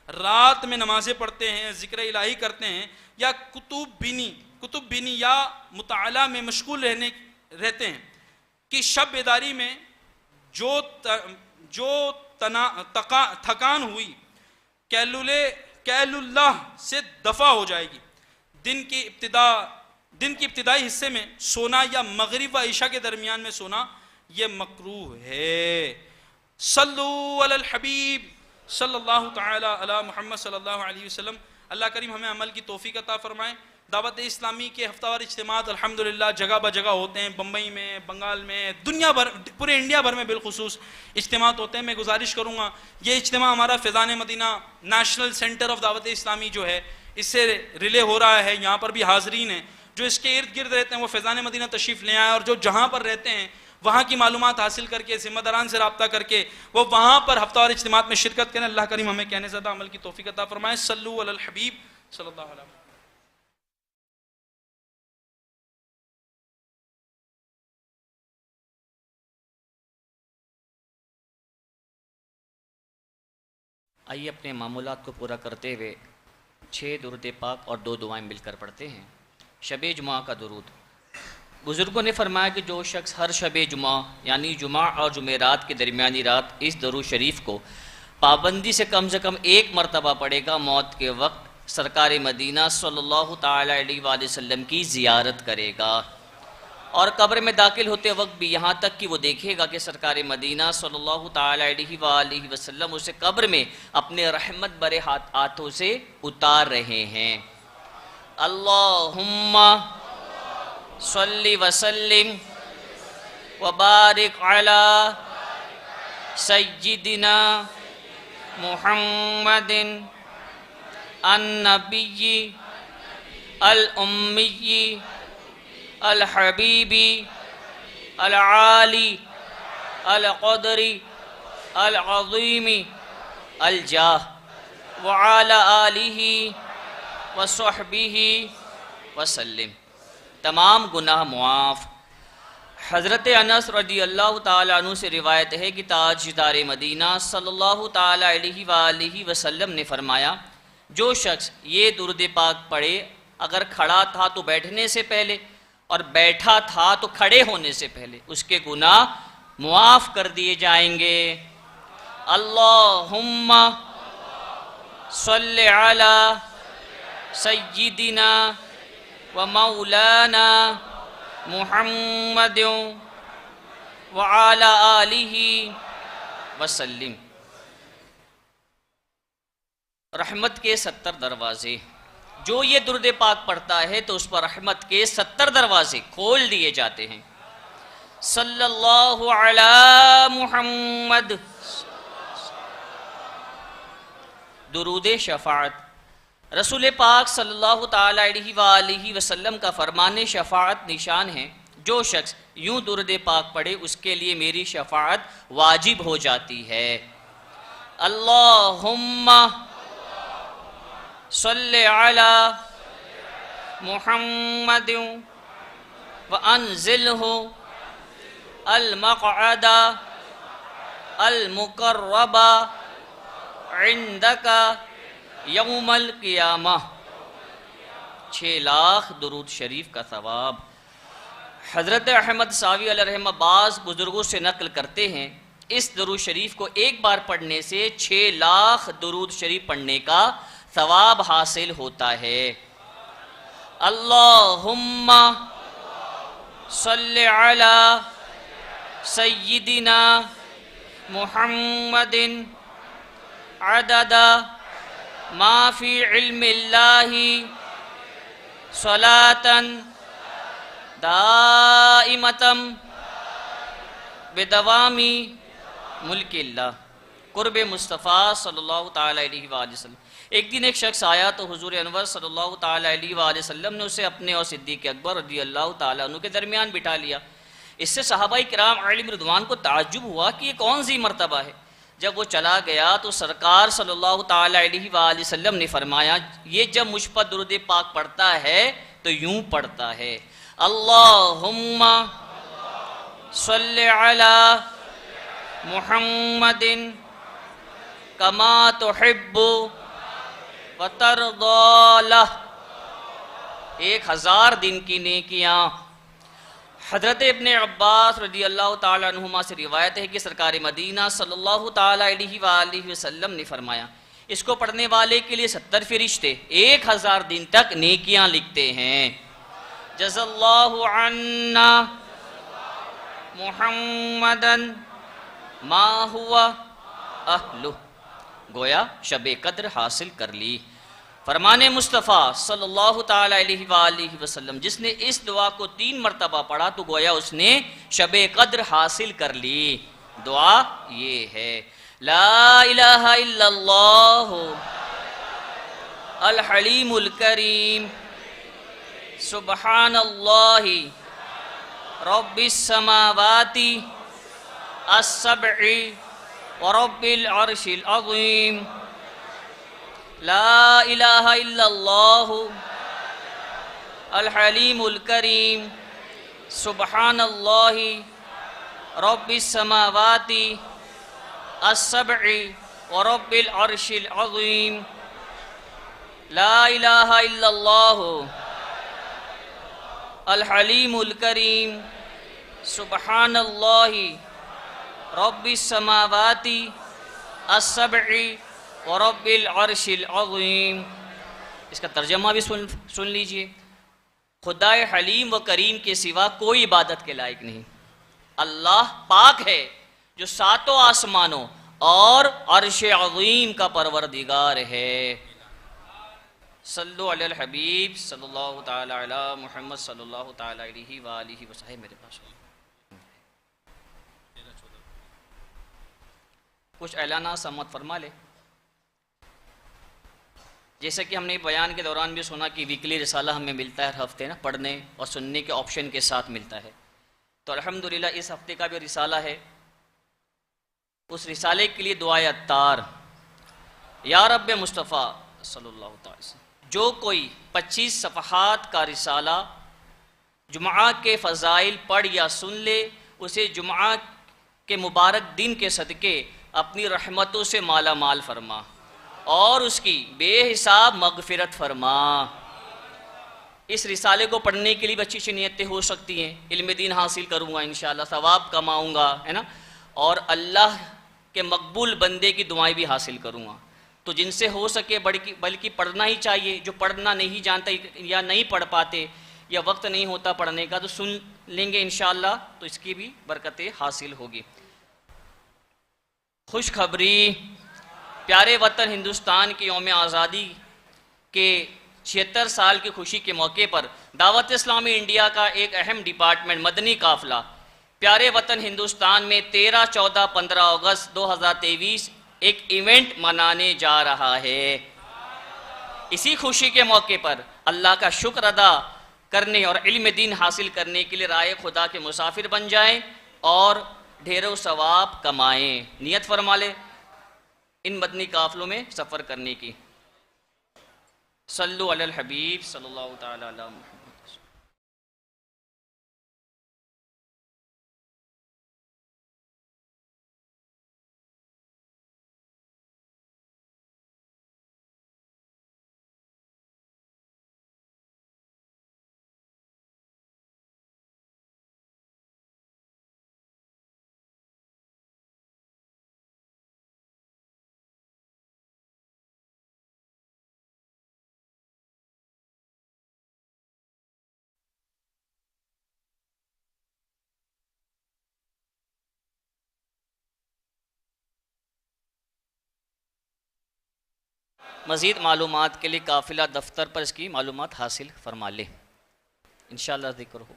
رات میں نمازیں پڑھتے ہیں, ذکر الہی کرتے ہیں, یا کتب بینی یا مطالعہ میں مشغول رہتے ہیں, کہ شب بیداری میں جو تھکان ہوئی قیل اللہ سے دفع ہو جائے گی. دن کی ابتدائی حصے میں سونا یا مغرب و عشاء کے درمیان میں سونا یہ مکروہ ہے. صلو علی الحبیب صلی اللہ تعالی علی محمد صلی اللہ علیہ وسلم. اللہ کریم ہمیں عمل کی توفیق عطا فرمائے. دعوت اسلامی کے ہفتہ وار اجتماعات الحمدللہ جگہ بجگہ ہوتے ہیں, بمبئی میں, بنگال میں, دنیا بھر, پورے انڈیا بھر میں بالخصوص اجتماعات ہوتے ہیں. میں گزارش کروں گا یہ اجتماع ہمارا Faizan Madina national centre of دعوت اسلامی جو ہے اس سے ریلے ہو رہا ہے. یہاں پر بھی حاضرین ہیں جو اس کے ارد گرد رہتے ہیں, وہ فیضان مدینہ تشریف لے آئے, اور جو جہاں پر رہتے ہیں وہاں کی معلومات حاصل کر کے ذمہ داران سے رابطہ کر کے وہ وہاں پر ہفتہ وار اجتماعات میں شرکت کریں. اللہ کریم ہمیں کہنے زیادہ عمل کی توفیق عطا فرمائے. صلو علی الحبیب صلی اللہ علیہ وسلم. آئیے اپنے معمولات کو پورا کرتے ہوئے 6 درود پاک اور 2 دعائیں مل کر پڑھتے ہیں۔ شب جمعہ کا درود۔ بزرگوں نے فرمایا کہ جو شخص ہر شب جمعہ یعنی جمعہ اور جمعرات کے درمیانی رات اس درود شریف کو پابندی سے کم 1 مرتبہ پڑھے گا، موت کے وقت سرکار مدینہ صلی اللہ تعالیٰ علیہ وآلہ وسلم کی زیارت کرے گا، اور قبر میں داخل ہوتے وقت بھی یہاں تک کہ وہ دیکھے گا کہ سرکار مدینہ صلی اللہ تعالیٰ علیہ وآلہ وسلم اسے قبر میں اپنے رحمت برے ہاتھوں سے اتار رہے ہیں۔ اللہم صلی وسلم وبارک علی سیدنا محمد النبی الامی الحبیبی العالی القدری العظیمی الجاہ وعلی آلہ وصحبہ وسلم۔ تمام گناہ معاف۔ حضرت انس رضی اللہ تعالیٰ عنہ سے روایت ہے کہ تاجدار مدینہ صلی اللہ تعالیٰ علیہ وآلہ وسلم نے فرمایا، جو شخص یہ درود پاک پڑھے، اگر کھڑا تھا تو بیٹھنے سے پہلے اور بیٹھا تھا تو کھڑے ہونے سے پہلے، اس کے گناہ معاف کر دیے جائیں گے۔ اللہم صلی علی سیدنا و مولانا محمد وعلی آلہ وسلم۔ رحمت کے 70 دروازے۔ جو یہ درود پاک پڑھتا ہے تو اس پر رحمت کے 70 دروازے کھول دیے جاتے ہیں۔ صلی اللہ علی محمد۔ درود شفاعت۔ رسول پاک صلی اللہ تعالیٰ علیہ وآلہ وسلم کا فرمان شفاعت نشان ہے، جو شخص یوں درود پاک پڑھے اس کے لیے میری شفاعت واجب ہو جاتی ہے۔ اللہم صلی علی محمد وانزلہ المقعد المقرب عندک یوم القیامہ۔ 6 لاکھ درود شریف کا ثواب۔ حضرت احمد ساوی علیہ رحمہ بعض بزرگوں سے نقل کرتے ہیں، اس درود شریف کو ایک بار پڑھنے سے 6 لاکھ درود شریف پڑھنے کا ثواب حاصل ہوتا ہے۔ اللہم صلی علی سیدنا محمد عدد ما فی علم اللہ صلاة دائمة بدوام ملک اللہ۔ قرب مصطفیٰ صلی اللہ تعالیٰ علیہ وآلہ وسلم۔ ایک دن ایک شخص آیا تو حضور انور صلی اللہ تعالیٰ علیہ وآلہ وسلم نے اسے اپنے اور صدیق اکبر رضی اللہ تعالیٰ عنہ کے درمیان بٹھا لیا۔ اس سے صحابہ کرام علیہم رضوان کو تعجب ہوا کہ یہ کون سی مرتبہ ہے۔ جب وہ چلا گیا تو سرکار صلی اللہ تعالیٰ علیہ وآلہ وسلم نے فرمایا، یہ جب مجھ پر درود پاک پڑھتا ہے تو یوں پڑھتا ہے، اللہم صلی علی محمد کما تحب وترضی لہ۔ 1000 دن کی نیکیاں۔ حضرت ابن عباس رضی اللہ تعالیٰ عنہما سے روایت ہے کہ سرکار مدینہ صلی اللہ تعالیٰ علیہ وآلہ وسلم نے فرمایا، اس کو پڑھنے والے کے لیے 70 فرشتے 1000 دن تک نیکیاں لکھتے ہیں۔ جزا اللہ عنا محمدا ما ہوا اہلہ۔ گویا شب قدر حاصل کر لی۔ فرمان مصطفیٰ صلی اللہ تعالیٰ علیہ وآلہ وسلم، جس نے اس دعا کو 3 مرتبہ پڑھا تو گویا اس نے شب قدر حاصل کر لی۔ دعا یہ ہے، لا الہ الا اللہ الحلیم الکریم سبحان اللہ رب السماوات السبع ورب العرش العظیم۔ لا الہ الا اللہ الحلیم الکریم سبحان اللہ رب السماوات السبع ورب العرش العظیم لا الہ الا اللہ الحلیم الکریم سبحان اللہ رب السماوات السبع ورب العرش العظیم۔ اس کا ترجمہ بھی سن لیجئے۔ خدا حلیم و کریم کے سوا کوئی عبادت کے لائق نہیں۔ اللہ پاک ہے جو ساتوں آسمانوں اور عرش عظیم کا پروردگار ہے۔ صلو علی الحبیب صلی اللہ تعالی علی محمد صلی اللہ تعالی علیہ وآلہ وسلم۔ میرے پاس کچھ اعلانات سمت فرما لے۔ جیسا کہ ہم نے بیان کے دوران بھی سنا کہ ویکلی رسالہ ہمیں ملتا ہے ہر ہفتے نا، پڑھنے اور سننے کے آپشن کے ساتھ ملتا ہے، تو الحمدللہ اس ہفتے کا بھی رسالہ ہے۔ اس رسالے کے لیے دعائے عطار، یا رب مصطفیٰ صلی اللہ تعالی وسلم، جو کوئی 25 صفحات کا رسالہ جمعہ کے فضائل پڑھ یا سن لے، اسے جمعہ کے مبارک دن کے صدقے اپنی رحمتوں سے مالا مال فرما اور اس کی بے حساب مغفرت فرما۔ اس رسالے کو پڑھنے کے لیے بھی اچھی اچھی نیتیں ہو سکتی ہیں۔ علم دین حاصل کروں گا انشاءاللہ، ثواب کماؤں گا، ہے نا، اور اللہ کے مقبول بندے کی دعائیں بھی حاصل کروں گا۔ تو جن سے ہو سکے بلکہ پڑھنا ہی چاہیے، جو پڑھنا نہیں جانتا یا نہیں پڑھ پاتے یا وقت نہیں ہوتا پڑھنے کا، تو سن لیں گے انشاءاللہ، تو اس کی بھی برکتیں حاصل ہوگی۔ خوشخبری، پیارے وطن ہندوستان کے یوم آزادی کے 76 سال کی خوشی کے موقع پر دعوت اسلامی انڈیا کا ایک اہم ڈپارٹمنٹ مدنی قافلہ پیارے وطن ہندوستان میں 13، 14، 15 اگست 2023 ایک ایونٹ منانے جا رہا ہے۔ اسی خوشی کے موقع پر اللہ کا شکر ادا کرنے اور علم دین حاصل کرنے کے لیے رائے خدا کے مسافر بن جائیں اور ڈھیروں ثواب کمائیں۔ نیت فرما لے ان مدنی قافلوں میں سفر کرنے کی۔ صلو علی الحبیب صلی اللہ تعالی علی محمد۔ مزید معلومات کے لیے قافلہ دفتر پر اس کی معلومات حاصل فرما لیں، انشاءاللہ ذکر ہو۔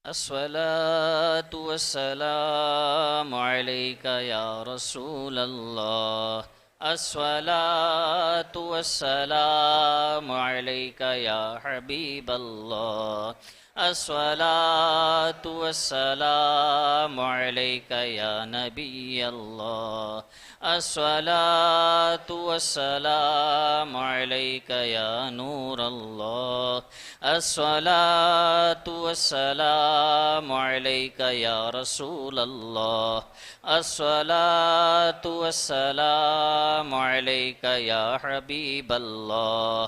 الصلاۃ والسلام علیک یا رسول اللہ، الصلاۃ والسلام علیک یا حبیب اللہ، الصلاۃ والسلام علیک یا نبی اللہ، الصلاۃ والسلام علیک یا نور اللہ، الصلاۃ والسلام علیک یا رسول اللہ، الصلاۃ والسلام علیک یا حبیب اللہ،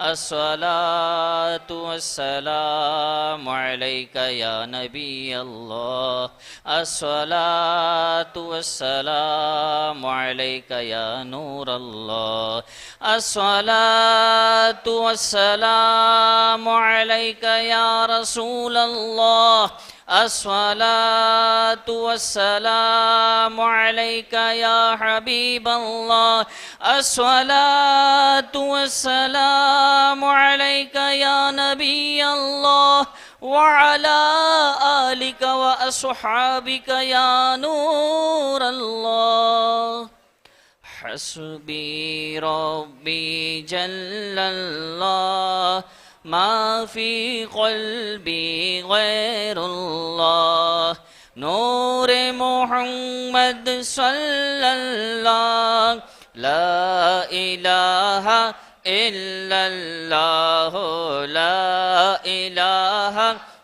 الصلاۃ والسلام علیک یا نبی اللہ، الصلاۃ والسلام علیک یا نور اللہ، الصلاۃ والسلام علیک یا رسول اللہ، الصلاۃ والسلام علیک یا حبیب اللہ، الصلاۃ والسلام علیک یا نبی اللہ، وعلی آلک واصحابک یا نور اللہ۔ حسبی ربی جل اللہ، ما فی قلبی غیر اللہ، نور محمد صلی اللہ، لا الہ الا اللہ، لا الہ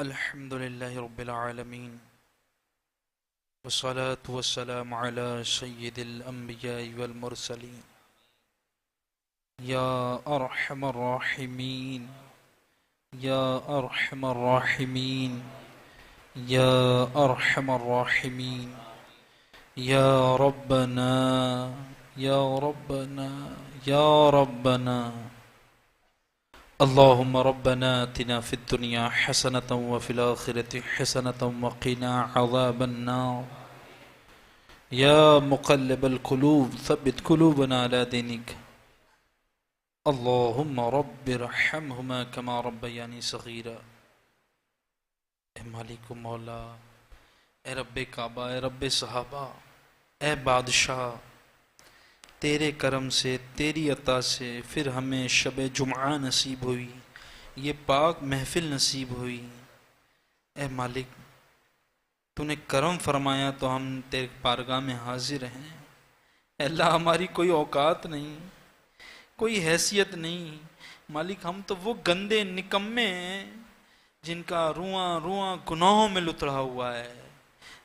الحمد للہ رب العالمین والصلاة والسلام على سید الانبیاء والمرسلین یا ارحم الراحمین یا ارحم الراحمین یا ارحم الراحمین یا ربنا یا ربنا یا ربنا اللهم ربنا آتنا في الدنيا حسنة وفي الآخرة حسنة وقنا عذاب النار يا مقلب القلوب ثبت قلوبنا على دينك اللهم رب ارحمهما كما ربياني صغيرا اے مالک و مولا، اے رب کعبہ، اے رب صحابہ، اے بادشاہ، تیرے کرم سے، تیری عطا سے پھر ہمیں شب جمعہ نصیب ہوئی، یہ پاک محفل نصیب ہوئی۔ اے مالک، تو نے کرم فرمایا تو ہم تیرے بارگاہ میں حاضر ہیں۔ اے اللہ، ہماری کوئی اوقات نہیں، کوئی حیثیت نہیں مالک، ہم تو وہ گندے نکمے ہیں جن کا رواں رواں گناہوں میں لتڑا ہوا ہے،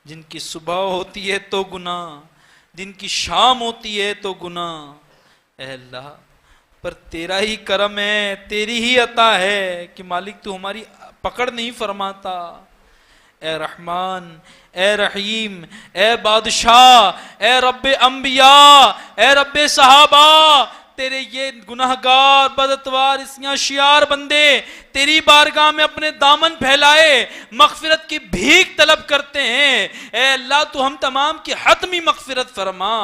جن کی صبح ہوتی ہے تو گناہ، جن کی شام ہوتی ہے تو گناہ۔ اے اللہ، پر تیرا ہی کرم ہے، تیری ہی عطا ہے کہ مالک تو ہماری پکڑ نہیں فرماتا۔ اے رحمان، اے رحیم، اے بادشاہ، اے رب انبیاء، اے رب صحابہ، تیرے یہ گناہگار بداتوار اسیاں شیار بندے تیری بارگاہ میں اپنے دامن پھیلائے مغفرت کی بھیک طلب کرتے ہیں۔ اے اللہ، تو ہم تمام کی حتمی مغفرت فرما۔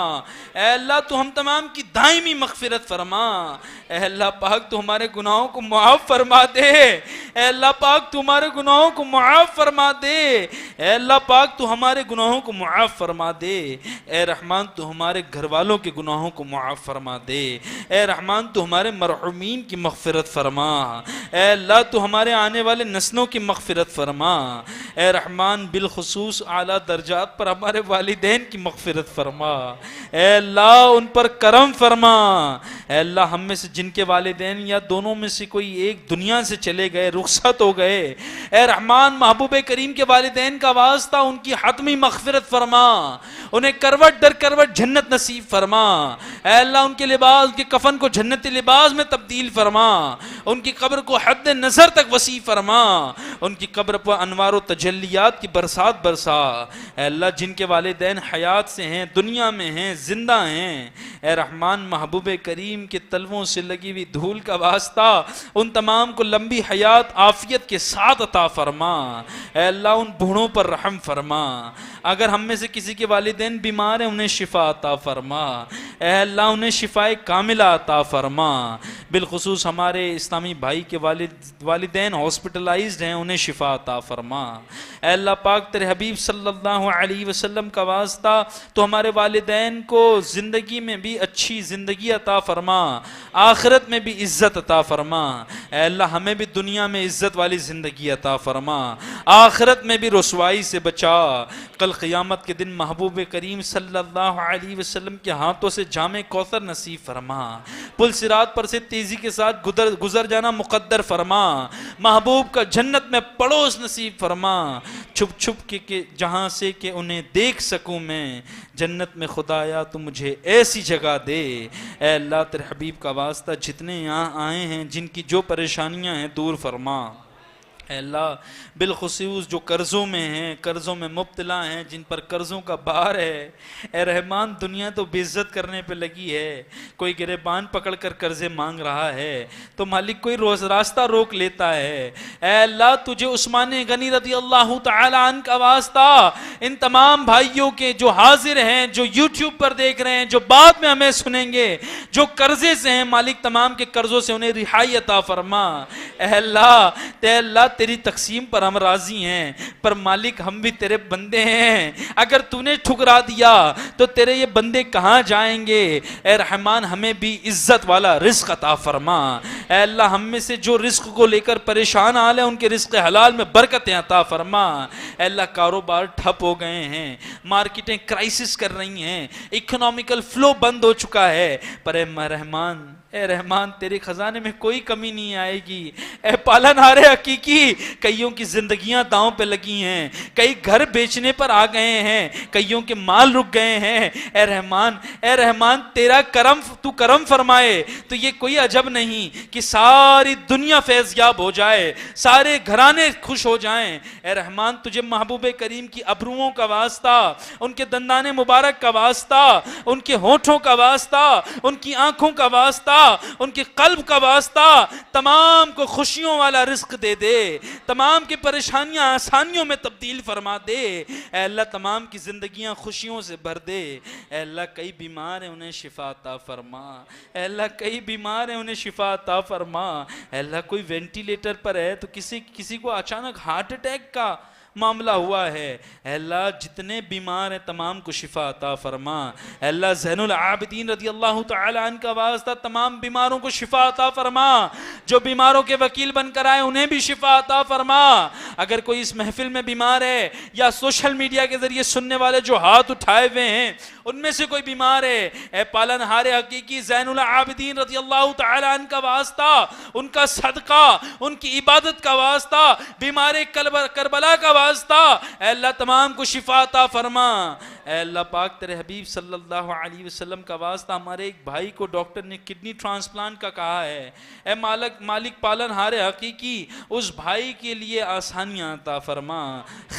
اے اللہ، تو ہم تمام کی دائمی مغفرت فرما۔ اے اللہ پاک، تو ہمارے گناہوں کو معاف فرما دے۔ اے اللہ پاک، تو ہمارے گناہوں کو معاف فرما دے۔ اے اللہ پاک، تو ہمارے گناہوں کو معاف فرما دے۔ اے رحمان، تو ہمارے گھر والوں کے گناہوں کو معاف فرما دے۔ اے رحمان، تو ہمارے مرحومین کی مغفرت فرما۔ اے اللہ، تو ہمارے آنے والے نسلوں کی مغفرت فرما۔ اے رحمان، بالخصوص اعلیٰ درجات پر ہمارے والدین کی مغفرت فرما۔ اے اللہ، ان پر کرم فرما۔ اے اللہ، ہم میں سے جن کے والدین یا دونوں میں سے کوئی ایک دنیا سے چلے گئے، رخصت ہو گئے، اے رحمان، محبوب کریم کے والدین کا واسطہ ان کی حتمی مغفرت فرما، انہیں کروٹ در کروٹ جنت نصیب فرما۔ اے اللہ، ان کے لباس، ان کے کفن کو جنتی لباس میں تبدیل فرما، ان کی قبر کو حد نظر تک وسیع فرما، ان کی قبر پر انوار و تجلیات کی برسات برسا۔ اے اللہ، جن کے والدین حیات سے ہیں، دنیا میں ہیں، زندہ ہیں، اے رحمان، محبوب کریم کے تلووں سے لگی ہوئی دھول کا واسطہ ان تمام کو لمبی حیات عافیت کے ساتھ عطا فرما۔ اے اللہ، ان بوڑھوں پر رحم فرما۔ اگر ہم میں سے کسی کے والدین بیمار ہیں، انہیں شفا عطا فرما۔ اے اللہ، انہیں شفاء کاملہ عطا فرما۔ بالخصوص ہمارے اسلامی بھائی کے والدین ہاسپٹلائزڈ ہیں، انہیں شفا عطا فرما۔ اے اللہ پاک، تیرے حبیب صلی اللہ علیہ وسلم کا واسطہ تو ہمارے والدین کو زندگی میں بھی اچھی زندگی عطا فرما، آخرت میں بھی عزت عطا فرما۔ اے اللہ، ہمیں بھی دنیا میں عزت والی زندگی عطا فرما، آخرت میں بھی رسوائی سے بچا۔ کل قیامت کے دن محبوب کریم صلی اللہ علیہ وسلم کے ہاتھوں سے جام کوثر نصیب فرما، پل صراط پر سے تیزی کے ساتھ گزر جانا مقدر فرما، محبوب کا جنت میں پڑوس نصیب فرما، چھپ چھپ کے جہاں سے کہ انہیں دیکھ سکوں میں، جنت میں خدایا تو مجھے ایسی جگہ دے۔ اے اللہ، تیرے حبیب کا واسطہ جتنے یہاں آئے ہیں، جن کی جو پریشانیاں ہیں دور فرما۔ اے اللہ، بالخصوص جو قرضوں میں ہیں، قرضوں میں مبتلا ہیں، جن پر قرضوں کا بار ہے، اے رحمان، دنیا تو بے عزت کرنے پہ لگی ہے، کوئی گریبان پکڑ کر قرضے مانگ رہا ہے تو مالک کوئی راستہ روک لیتا ہے۔ اے اللہ، تجھے عثمان غنی رضی اللہ تعالی عنہ کا واسطہ ان تمام بھائیوں کے جو حاضر ہیں، جو یوٹیوب پر دیکھ رہے ہیں، جو بعد میں ہمیں سنیں گے، جو قرضے سے ہیں، مالک تمام کے قرضوں سے انہیں رہائی عطا فرما۔ اے اللہ، تیری تقسیم پر ہم راضی ہیں، پر مالک ہم بھی تیرے بندے ہیں، اگر تو نے ٹھکرا دیا تو تیرے یہ بندے کہاں جائیں گے؟ اے رحمان، ہمیں بھی عزت والا رزق عطا فرما۔ اے اللہ، ہم میں سے جو رزق کو لے کر پریشان حال ہیں، ان کے رزق حلال میں برکتیں عطا فرما۔ اے اللہ، کاروبار ٹھپ ہو گئے ہیں، مارکیٹیں کرائسس کر رہی ہیں، اکنامیکل فلو بند ہو چکا ہے، پر اے رحمان تیرے خزانے میں کوئی کمی نہیں آئے گی۔ اے پالنہار حقیقی، کئیوں کی زندگیاں داؤں پہ لگی ہیں، کئی گھر بیچنے پر آ گئے ہیں، کئیوں کے مال رک گئے ہیں۔ اے رحمان تیرا تو کرم فرمائے تو یہ کوئی عجب نہیں کہ ساری دنیا فیض یاب ہو جائے، سارے گھرانے خوش ہو جائیں۔ اے رحمان تجھے محبوب کریم کی ابروؤں کا واسطہ، ان کے دندان مبارک کا واسطہ، ان کے ہونٹوں کا واسطہ، ان کی آنکھوں کا واسطہ، ان کے قلب کا واسطہ، تمام کو خوشیوں والا رزق دے دے، تمام کی پریشانیاں آسانیوں میں تبدیل فرما دے۔ اے اللہ تمام کی زندگیاں خوشیوں سے بھر دے۔ اے اللہ کئی بیمار ہیں انہیں شفا عطا فرما، اے اللہ کئی بیمار ہیں انہیں شفا عطا فرما۔ اے اللہ کوئی وینٹیلیٹر پر ہے تو کسی کو اچانک ہارٹ اٹیک کا معاملہ ہوا ہے، اے اللہ جتنے بیمار ہیں تمام کو شفا عطا فرما۔ اے اللہ زین العابدین رضی اللہ تعالی عنہ کا واسطہ تمام بیماروں کو شفا عطا فرما، جو بیماروں کے وکیل بن کر آئے انہیں بھی شفا عطا فرما۔ اگر کوئی اس محفل میں بیمار ہے یا سوشل میڈیا کے ذریعے سننے والے جو ہاتھ اٹھائے ہوئے ہیں ان میں سے کوئی بیمار ہے، اے پالنہار حقیقی زین العابدین رضی اللہ تعالی عنہ کا واسطہ، ان کا صدقہ، ان کی عبادت کا واسطہ، بیمار کربلا کا واسطہ، اے اللہ تمام کو شفا عطا فرما۔ اے اللہ پاک تیرے حبیب صلی اللہ علیہ وسلم کا واسطہ ہمارے ایک بھائی کو ڈاکٹر نے کڈنی ٹرانسپلانٹ کا کہا ہے، اے مالک پالنہار حقیقی اس بھائی کے لیے آسانیاں عطا فرما،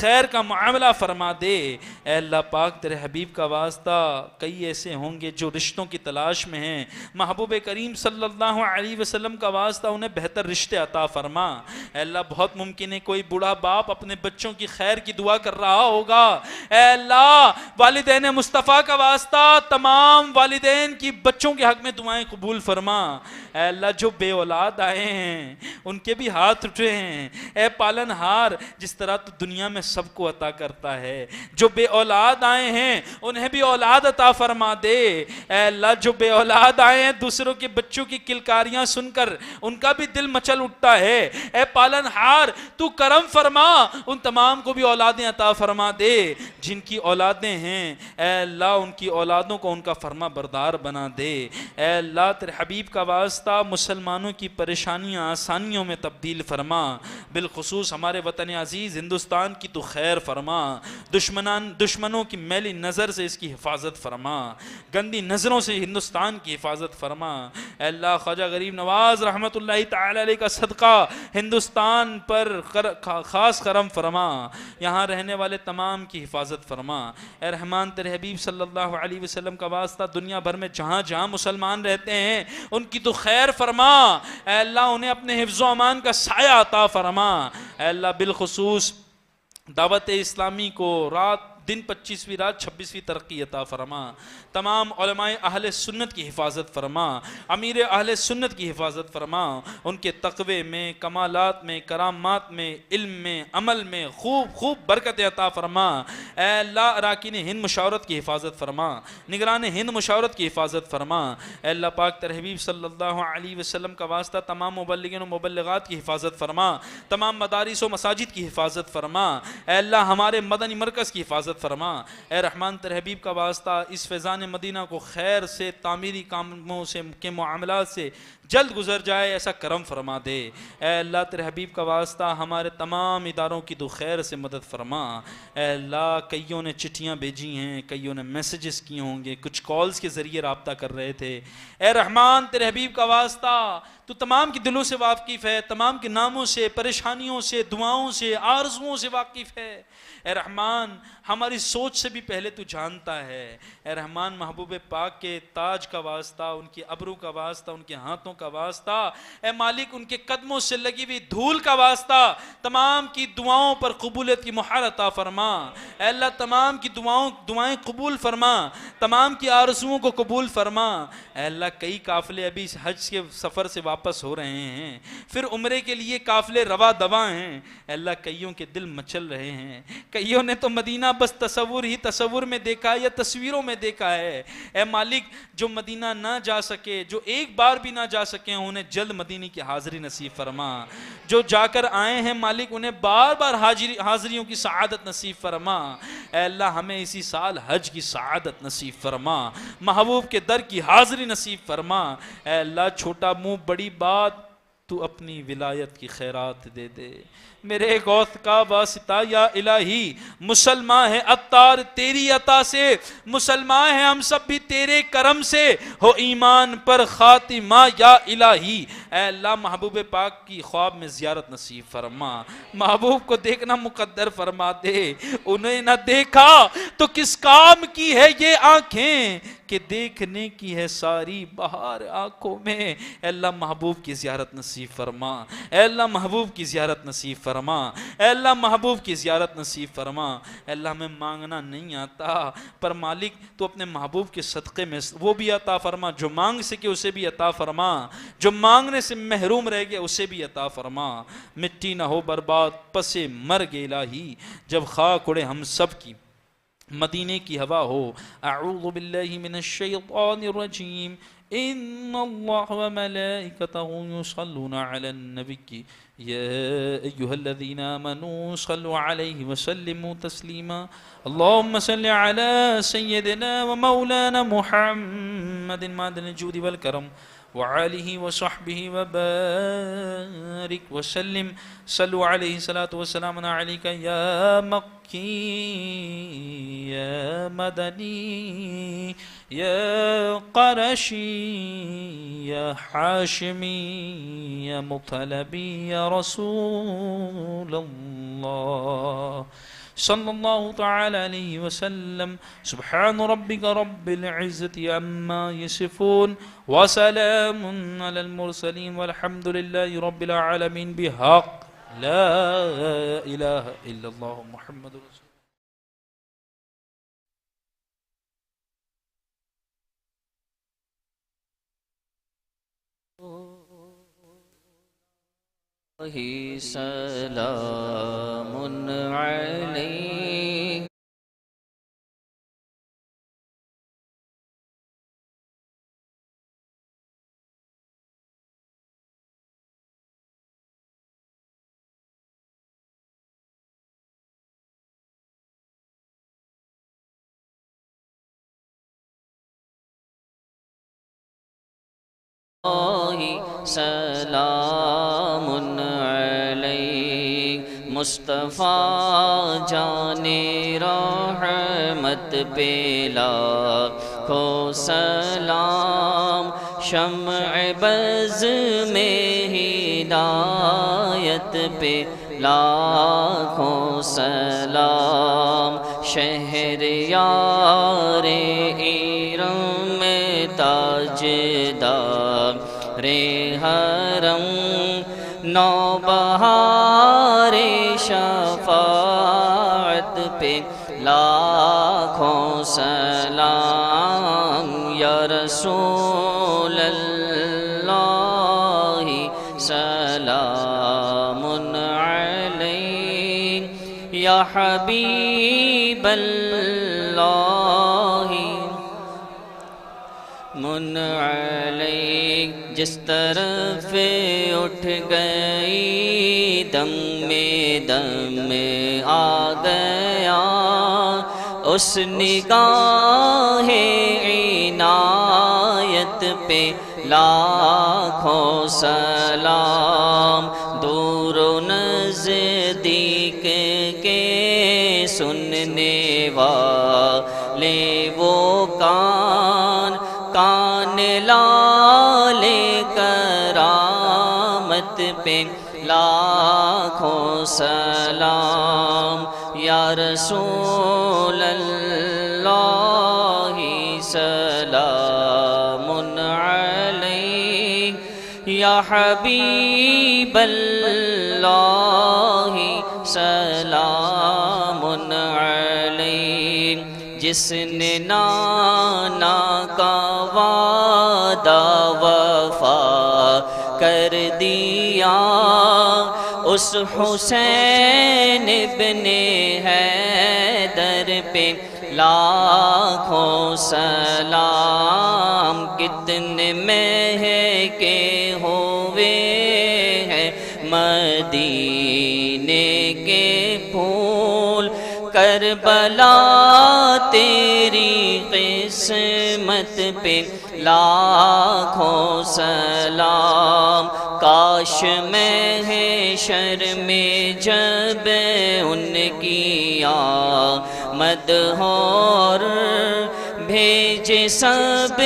خیر کا معاملہ فرما دے۔ اے اللہ پاک تیرے حبیب کا واسطہ کئی ایسے ہوں گے جو رشتوں کی تلاش میں ہیں، محبوب کریم صلی اللہ علیہ وسلم کا واسطہ انہیں بہتر رشتے عطا فرما۔ اے اللہ بہت ممکن ہے کوئی بوڑھا باپ اپنے بچوں کی خیر کی دعا کر رہا ہوگا، اے اللہ والدین مصطفیٰ کا واسطہ تمام والدین کی بچوں کے حق میں دعائیں قبول فرما۔ اے اللہ جو بے اولاد آئے ہیں ان کے بھی ہاتھ اٹھے ہیں، اے پالنہار جس طرح تو دنیا میں سب کو عطا کرتا ہے، جو بے اولاد آئے ہیں انہیں بھی اولاد عطا فرما دے۔ اے اللہ جو بے اولاد آئے ہیں دوسروں کے بچوں کی کلکاریاں سن کر ان کا بھی دل مچل اٹھتا ہے، اے پالنہار تو کرم فرما، ان تمام کو بھی اولادیں عطا فرما دے۔ جن کی اولادیں ہیں اے اللہ ان کی اولادوں کو ان کا فرما بردار بنا دے۔ اے اللہ تیرے حبیب کا واسطہ مسلمانوں کی پریشانیاں آسانیوں میں تبدیل فرما، بالخصوص ہمارے وطن عزیز ہندوستان کی تو خیر فرما، دشمنوں کی میلی نظر سے اس کی حفاظت فرما، گندی نظروں سے ہندوستان کی حفاظت فرما۔ اے اللہ خواجہ غریب نواز رحمت اللہ تعالی علیہ کا صدقہ ہندوستان پر خاص کرم فرما، یہاں رہنے والے تمام کی حفاظت فرما۔ اے رحمان تیرے حبیب صلی اللہ علیہ وسلم کا واسطہ دنیا بھر میں جہاں جہاں مسلمان رہتے ہیں ان کی تو خیر فرما، اے اللہ انہیں اپنے حفظ و امان کا سایہ عطا فرما۔ اے اللہ بالخصوص دعوت اسلامی کو دن 25ویں رات 26ویں ترقی عطا فرما، تمام علماء اہل سنت کی حفاظت فرما، امیر اہل سنت کی حفاظت فرما، ان کے تقوی میں، کمالات میں، کرامات میں، علم میں، عمل میں خوب برکت عطا فرما۔ اے اللہ اراکین ہند مشاورت کی حفاظت فرما، نگران ہند مشاورت کی حفاظت فرما۔ اے اللہ پاک تیرے حبیب صلی اللہ علیہ وسلم کا واسطہ تمام مبلغین و مبلغات کی حفاظت فرما، تمام مدارس و مساجد کی حفاظت فرما۔ اے اللہ ہمارے مدنی مرکز کی حفاظت فرما۔ اے رحمان تیرے حبیب کا واسطہ اس فیضان مدینہ کو خیر سے، تعمیری کاموں سے کے معاملات سے جلد گزر جائے ایسا کرم فرما دے۔ اے اللہ تیرے حبیب کا واسطہ ہمارے تمام اداروں کی تو خیر سے مدد فرما۔ اے اللہ کئیوں نے چٹھیاں بھیجی ہیں، کئیوں نے میسیجز کیے ہوں گے، کچھ کالز کے ذریعے رابطہ کر رہے تھے، اے رحمان تیرے حبیب کا واسطہ تو تمام کی دلوں سے واقف ہے، تمام کے ناموں سے، پریشانیوں سے، دعاؤں سے، آرزوؤں سے واقف ہے۔ اے رحمان ہماری سوچ سے بھی پہلے تو جانتا ہے۔ اے رحمان محبوب پاک کے تاج کا واسطہ، ان کی ابرو کا واسطہ، ان کے ہاتھوں کا واسطہ، اے مالک ان کے قدموں سے لگی ہوئی دھول کا واسطہ تمام کی دعاؤں پر قبولیت کی مہر عطا فرما۔ اے اللہ تمام کی دعائیں قبول فرما، تمام کی آرزوؤں کو قبول فرما۔ اے اللہ کئی قافلے ابھی حج کے سفر سے واپس واپس ہو رہے ہیں، پھر عمرے کے لیے قافلے روا دوا ہیں، اے اللہ کئیوں کے دل مچل رہے ہیں، کئیوں نے تو مدینہ بس تصور میں دیکھا یا تصویروں میں دیکھا ہے، اے مالک جو مدینہ نہ جا سکے، جو ایک بار بھی نہ جا سکے انہیں جلد مدینہ کی حاضری نصیب فرما، جو جا کر آئے ہیں مالک انہیں بار بار حاضریوں کی سعادت نصیب فرما، اے اللہ ہمیں اسی سال حج کی سعادت نصیب فرما، محبوب کے در کی حاضری نصیب فرما، اے اللہ چھوٹا منہ بڑی بات تو اپنی ولایت کی خیرات دے دے، میرے غوث کا واسطہ یا الہی، مسلمان ہے عطار تیری عطا سے، مسلمان ہیں ہم سب بھی تیرے کرم سے، ہو ایمان پر خاتمہ یا الہی، اے اللہ محبوب پاک کی خواب میں زیارت نصیب فرما، محبوب کو دیکھنا مقدر فرما دے، انہیں نہ دیکھا تو کس کام کی ہے یہ آنکھیں کہ دیکھنے کی ہے ساری بہار آنکھوں میں، اے اللہ محبوب کی زیارت نصیب فرما، اے اللہ محبوب کی زیارت نصیب فرما، اے اللہ محبوب کی زیارت نصیب فرما، اے اللہ ہمیں مانگنا نہیں آتا پر مالک تو اپنے محبوب کے صدقے میں وہ بھی عطا فرما، جو مانگ سکے اسے بھی عطا فرما، جو مانگنے سے محروم رہ گیا اسے بھی عطا فرما، مٹی نہ ہو برباد پس مرگ الہی، جب خاک اڑے ہم سب کی مدینے کی ہوا ہو، اعوذ باللہ من الشیطان الرجیم، ان اللہ وملائکتہ یصلون علی النبی یا ایہا الذین آمنوا صلوا علیہ وسلموا تسلیما، اللہم صل علی سیدنا ومولانا محمد معدن الجود والکرم وعلہ وصحبہ وبارک وسلم، صلوا علیہ الصلاة والسلام علیکہ یا مکی یا مدنی یا قرشی یا حاشمی یا مطلبی یا رسول اللہ صلی اللہ تعالی علیہ وسلم، سبحان ربک رب العزت عما یصفون وسلام علی المرسلین والحمد للہ رب العالمین بحق لا الہ الا اللہ محمد رسول سلام علیہ سلام علیہ مصطفیٰ جان رحمت پہ لاکھوں سلام، شمع بز میں ہدایت پہ لاکھوں سلام، شہر یار ایرم میں تاجدار حرم، نوبہار شفاعت پہ لاکھوں سلام، یا رسول اللہ سلام علیہ، یا حبیب اللہ من علیہ، جس طرف اٹھ گئی دم میں آ گیا، اس نگاہ عنایت پہ لاکھوں سلام، دور و نزدیک کے سننے والے وہ کان لالے کرامت پہ لاکھوں سلام، یا رسول اللہ سلام علیہ، یا حبیب اللہ سلام علیہ، جس نے نانا کا وعدہ وفا کر دیا اس حسین ابن حیدر پہ لاکھوں سلام، کتنے مہکے ہوئے ہیں مدینے کے پھول، کربلا تیری قسمت پہ لاکھوں سلام، کاش محشر میں جب ان کی آمد ہو اور بھیجے سب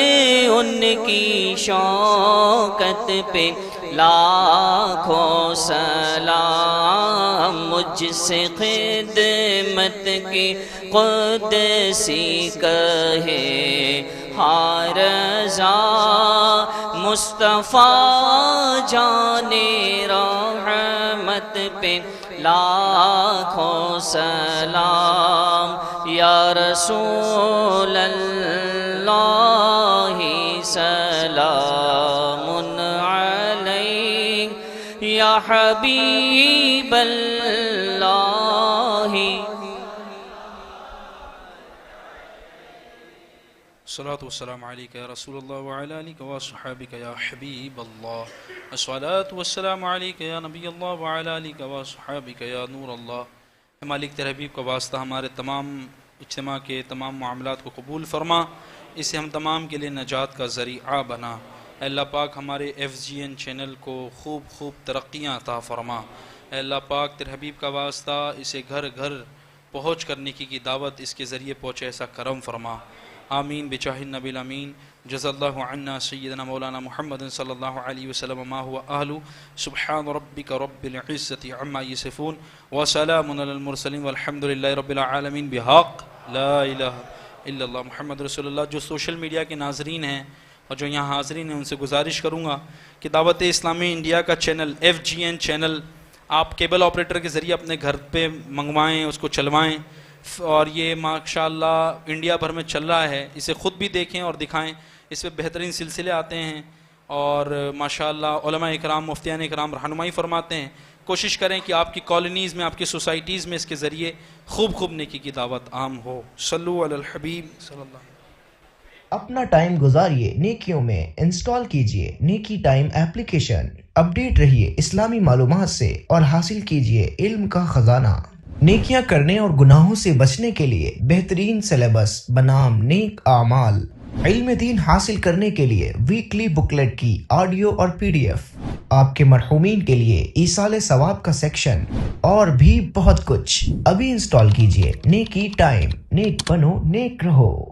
ان کی شوکت پہ لاکھوں سلام، مجھ سے خدمت کی قدسی کہے ہاں رضا، مصطفیٰ جان رحمت پہ لاکھوں سلام، یا رسول اللہ سلام علیک، یا حبیب اللہ۔ الصلاة والسلام علیک یا رسول اللہ وعلی آلک وصحابک یا حبیب اللہ، الصلاة والسلام علیک یا نبی اللہ وعلی آلک وصحابک یا نور اللہ۔ مالک تیرے حبیب کا واسطہ ہمارے تمام اجتماع کے تمام معاملات کو قبول فرما، اسے ہم تمام کے لیے نجات کا ذریعہ بنا۔ اے اللہ پاک ہمارے FGN چینل کو خوب ترقیاں عطا فرما۔ اے اللہ پاک تیرے حبیب کا واسطہ اسے گھر گھر پہنچ کرنے کی دعوت اس کے ذریعے پہنچے، ایسا کرم فرما، آمین بجاہ النبی الامین۔ جزا اللہ عنا سیدنا مولانا محمد صلی اللہ علیہ وسلم ما هو اہل، سبحان ربک رب العزت عما یصفون وسلام علی المرسلین والحمد للہ رب العالمین بحق لا الہ الا اللہ محمد رسول اللہ۔ جو سوشل میڈیا کے ناظرین ہیں اور جو یہاں حاضرین ہیں ان سے گزارش کروں گا کہ دعوت اسلامی انڈیا کا چینل FGN چینل آپ کیبل آپریٹر کے ذریعے اپنے گھر پہ منگوائیں، اس کو چلوائیں، اور یہ ماشاءاللہ انڈیا بھر میں چل رہا ہے، اسے خود بھی دیکھیں اور دکھائیں، اس پہ بہترین سلسلے آتے ہیں اور ماشاءاللہ علماء اکرام مفتیان اکرام رہنمائی فرماتے ہیں۔ کوشش کریں کہ آپ کی کالونیز میں، آپ کی سوسائٹیز میں اس کے ذریعے خوب نیکی کی دعوت عام ہو۔ صلو علی الحبیب صلی اللہ علیہ وسلم۔ اپنا ٹائم گزاریے نیکیوں میں، انسٹال کیجئے نیکی ٹائم ایپلیکیشن، اپڈیٹ رہیے اسلامی معلومات سے اور حاصل کیجئے علم کا خزانہ۔ نیکیاں کرنے اور گناہوں سے بچنے کے لیے بہترین سلیبس بنام نیک اعمال، علم دین حاصل کرنے کے لیے ویکلی بکلیٹ کی آڈیو اور PDF، آپ کے مرحومین کے لیے ایصال ثواب کا سیکشن اور بھی بہت کچھ۔ ابھی انسٹال کیجئے نیکی ٹائم، نیک بنو نیک رہو۔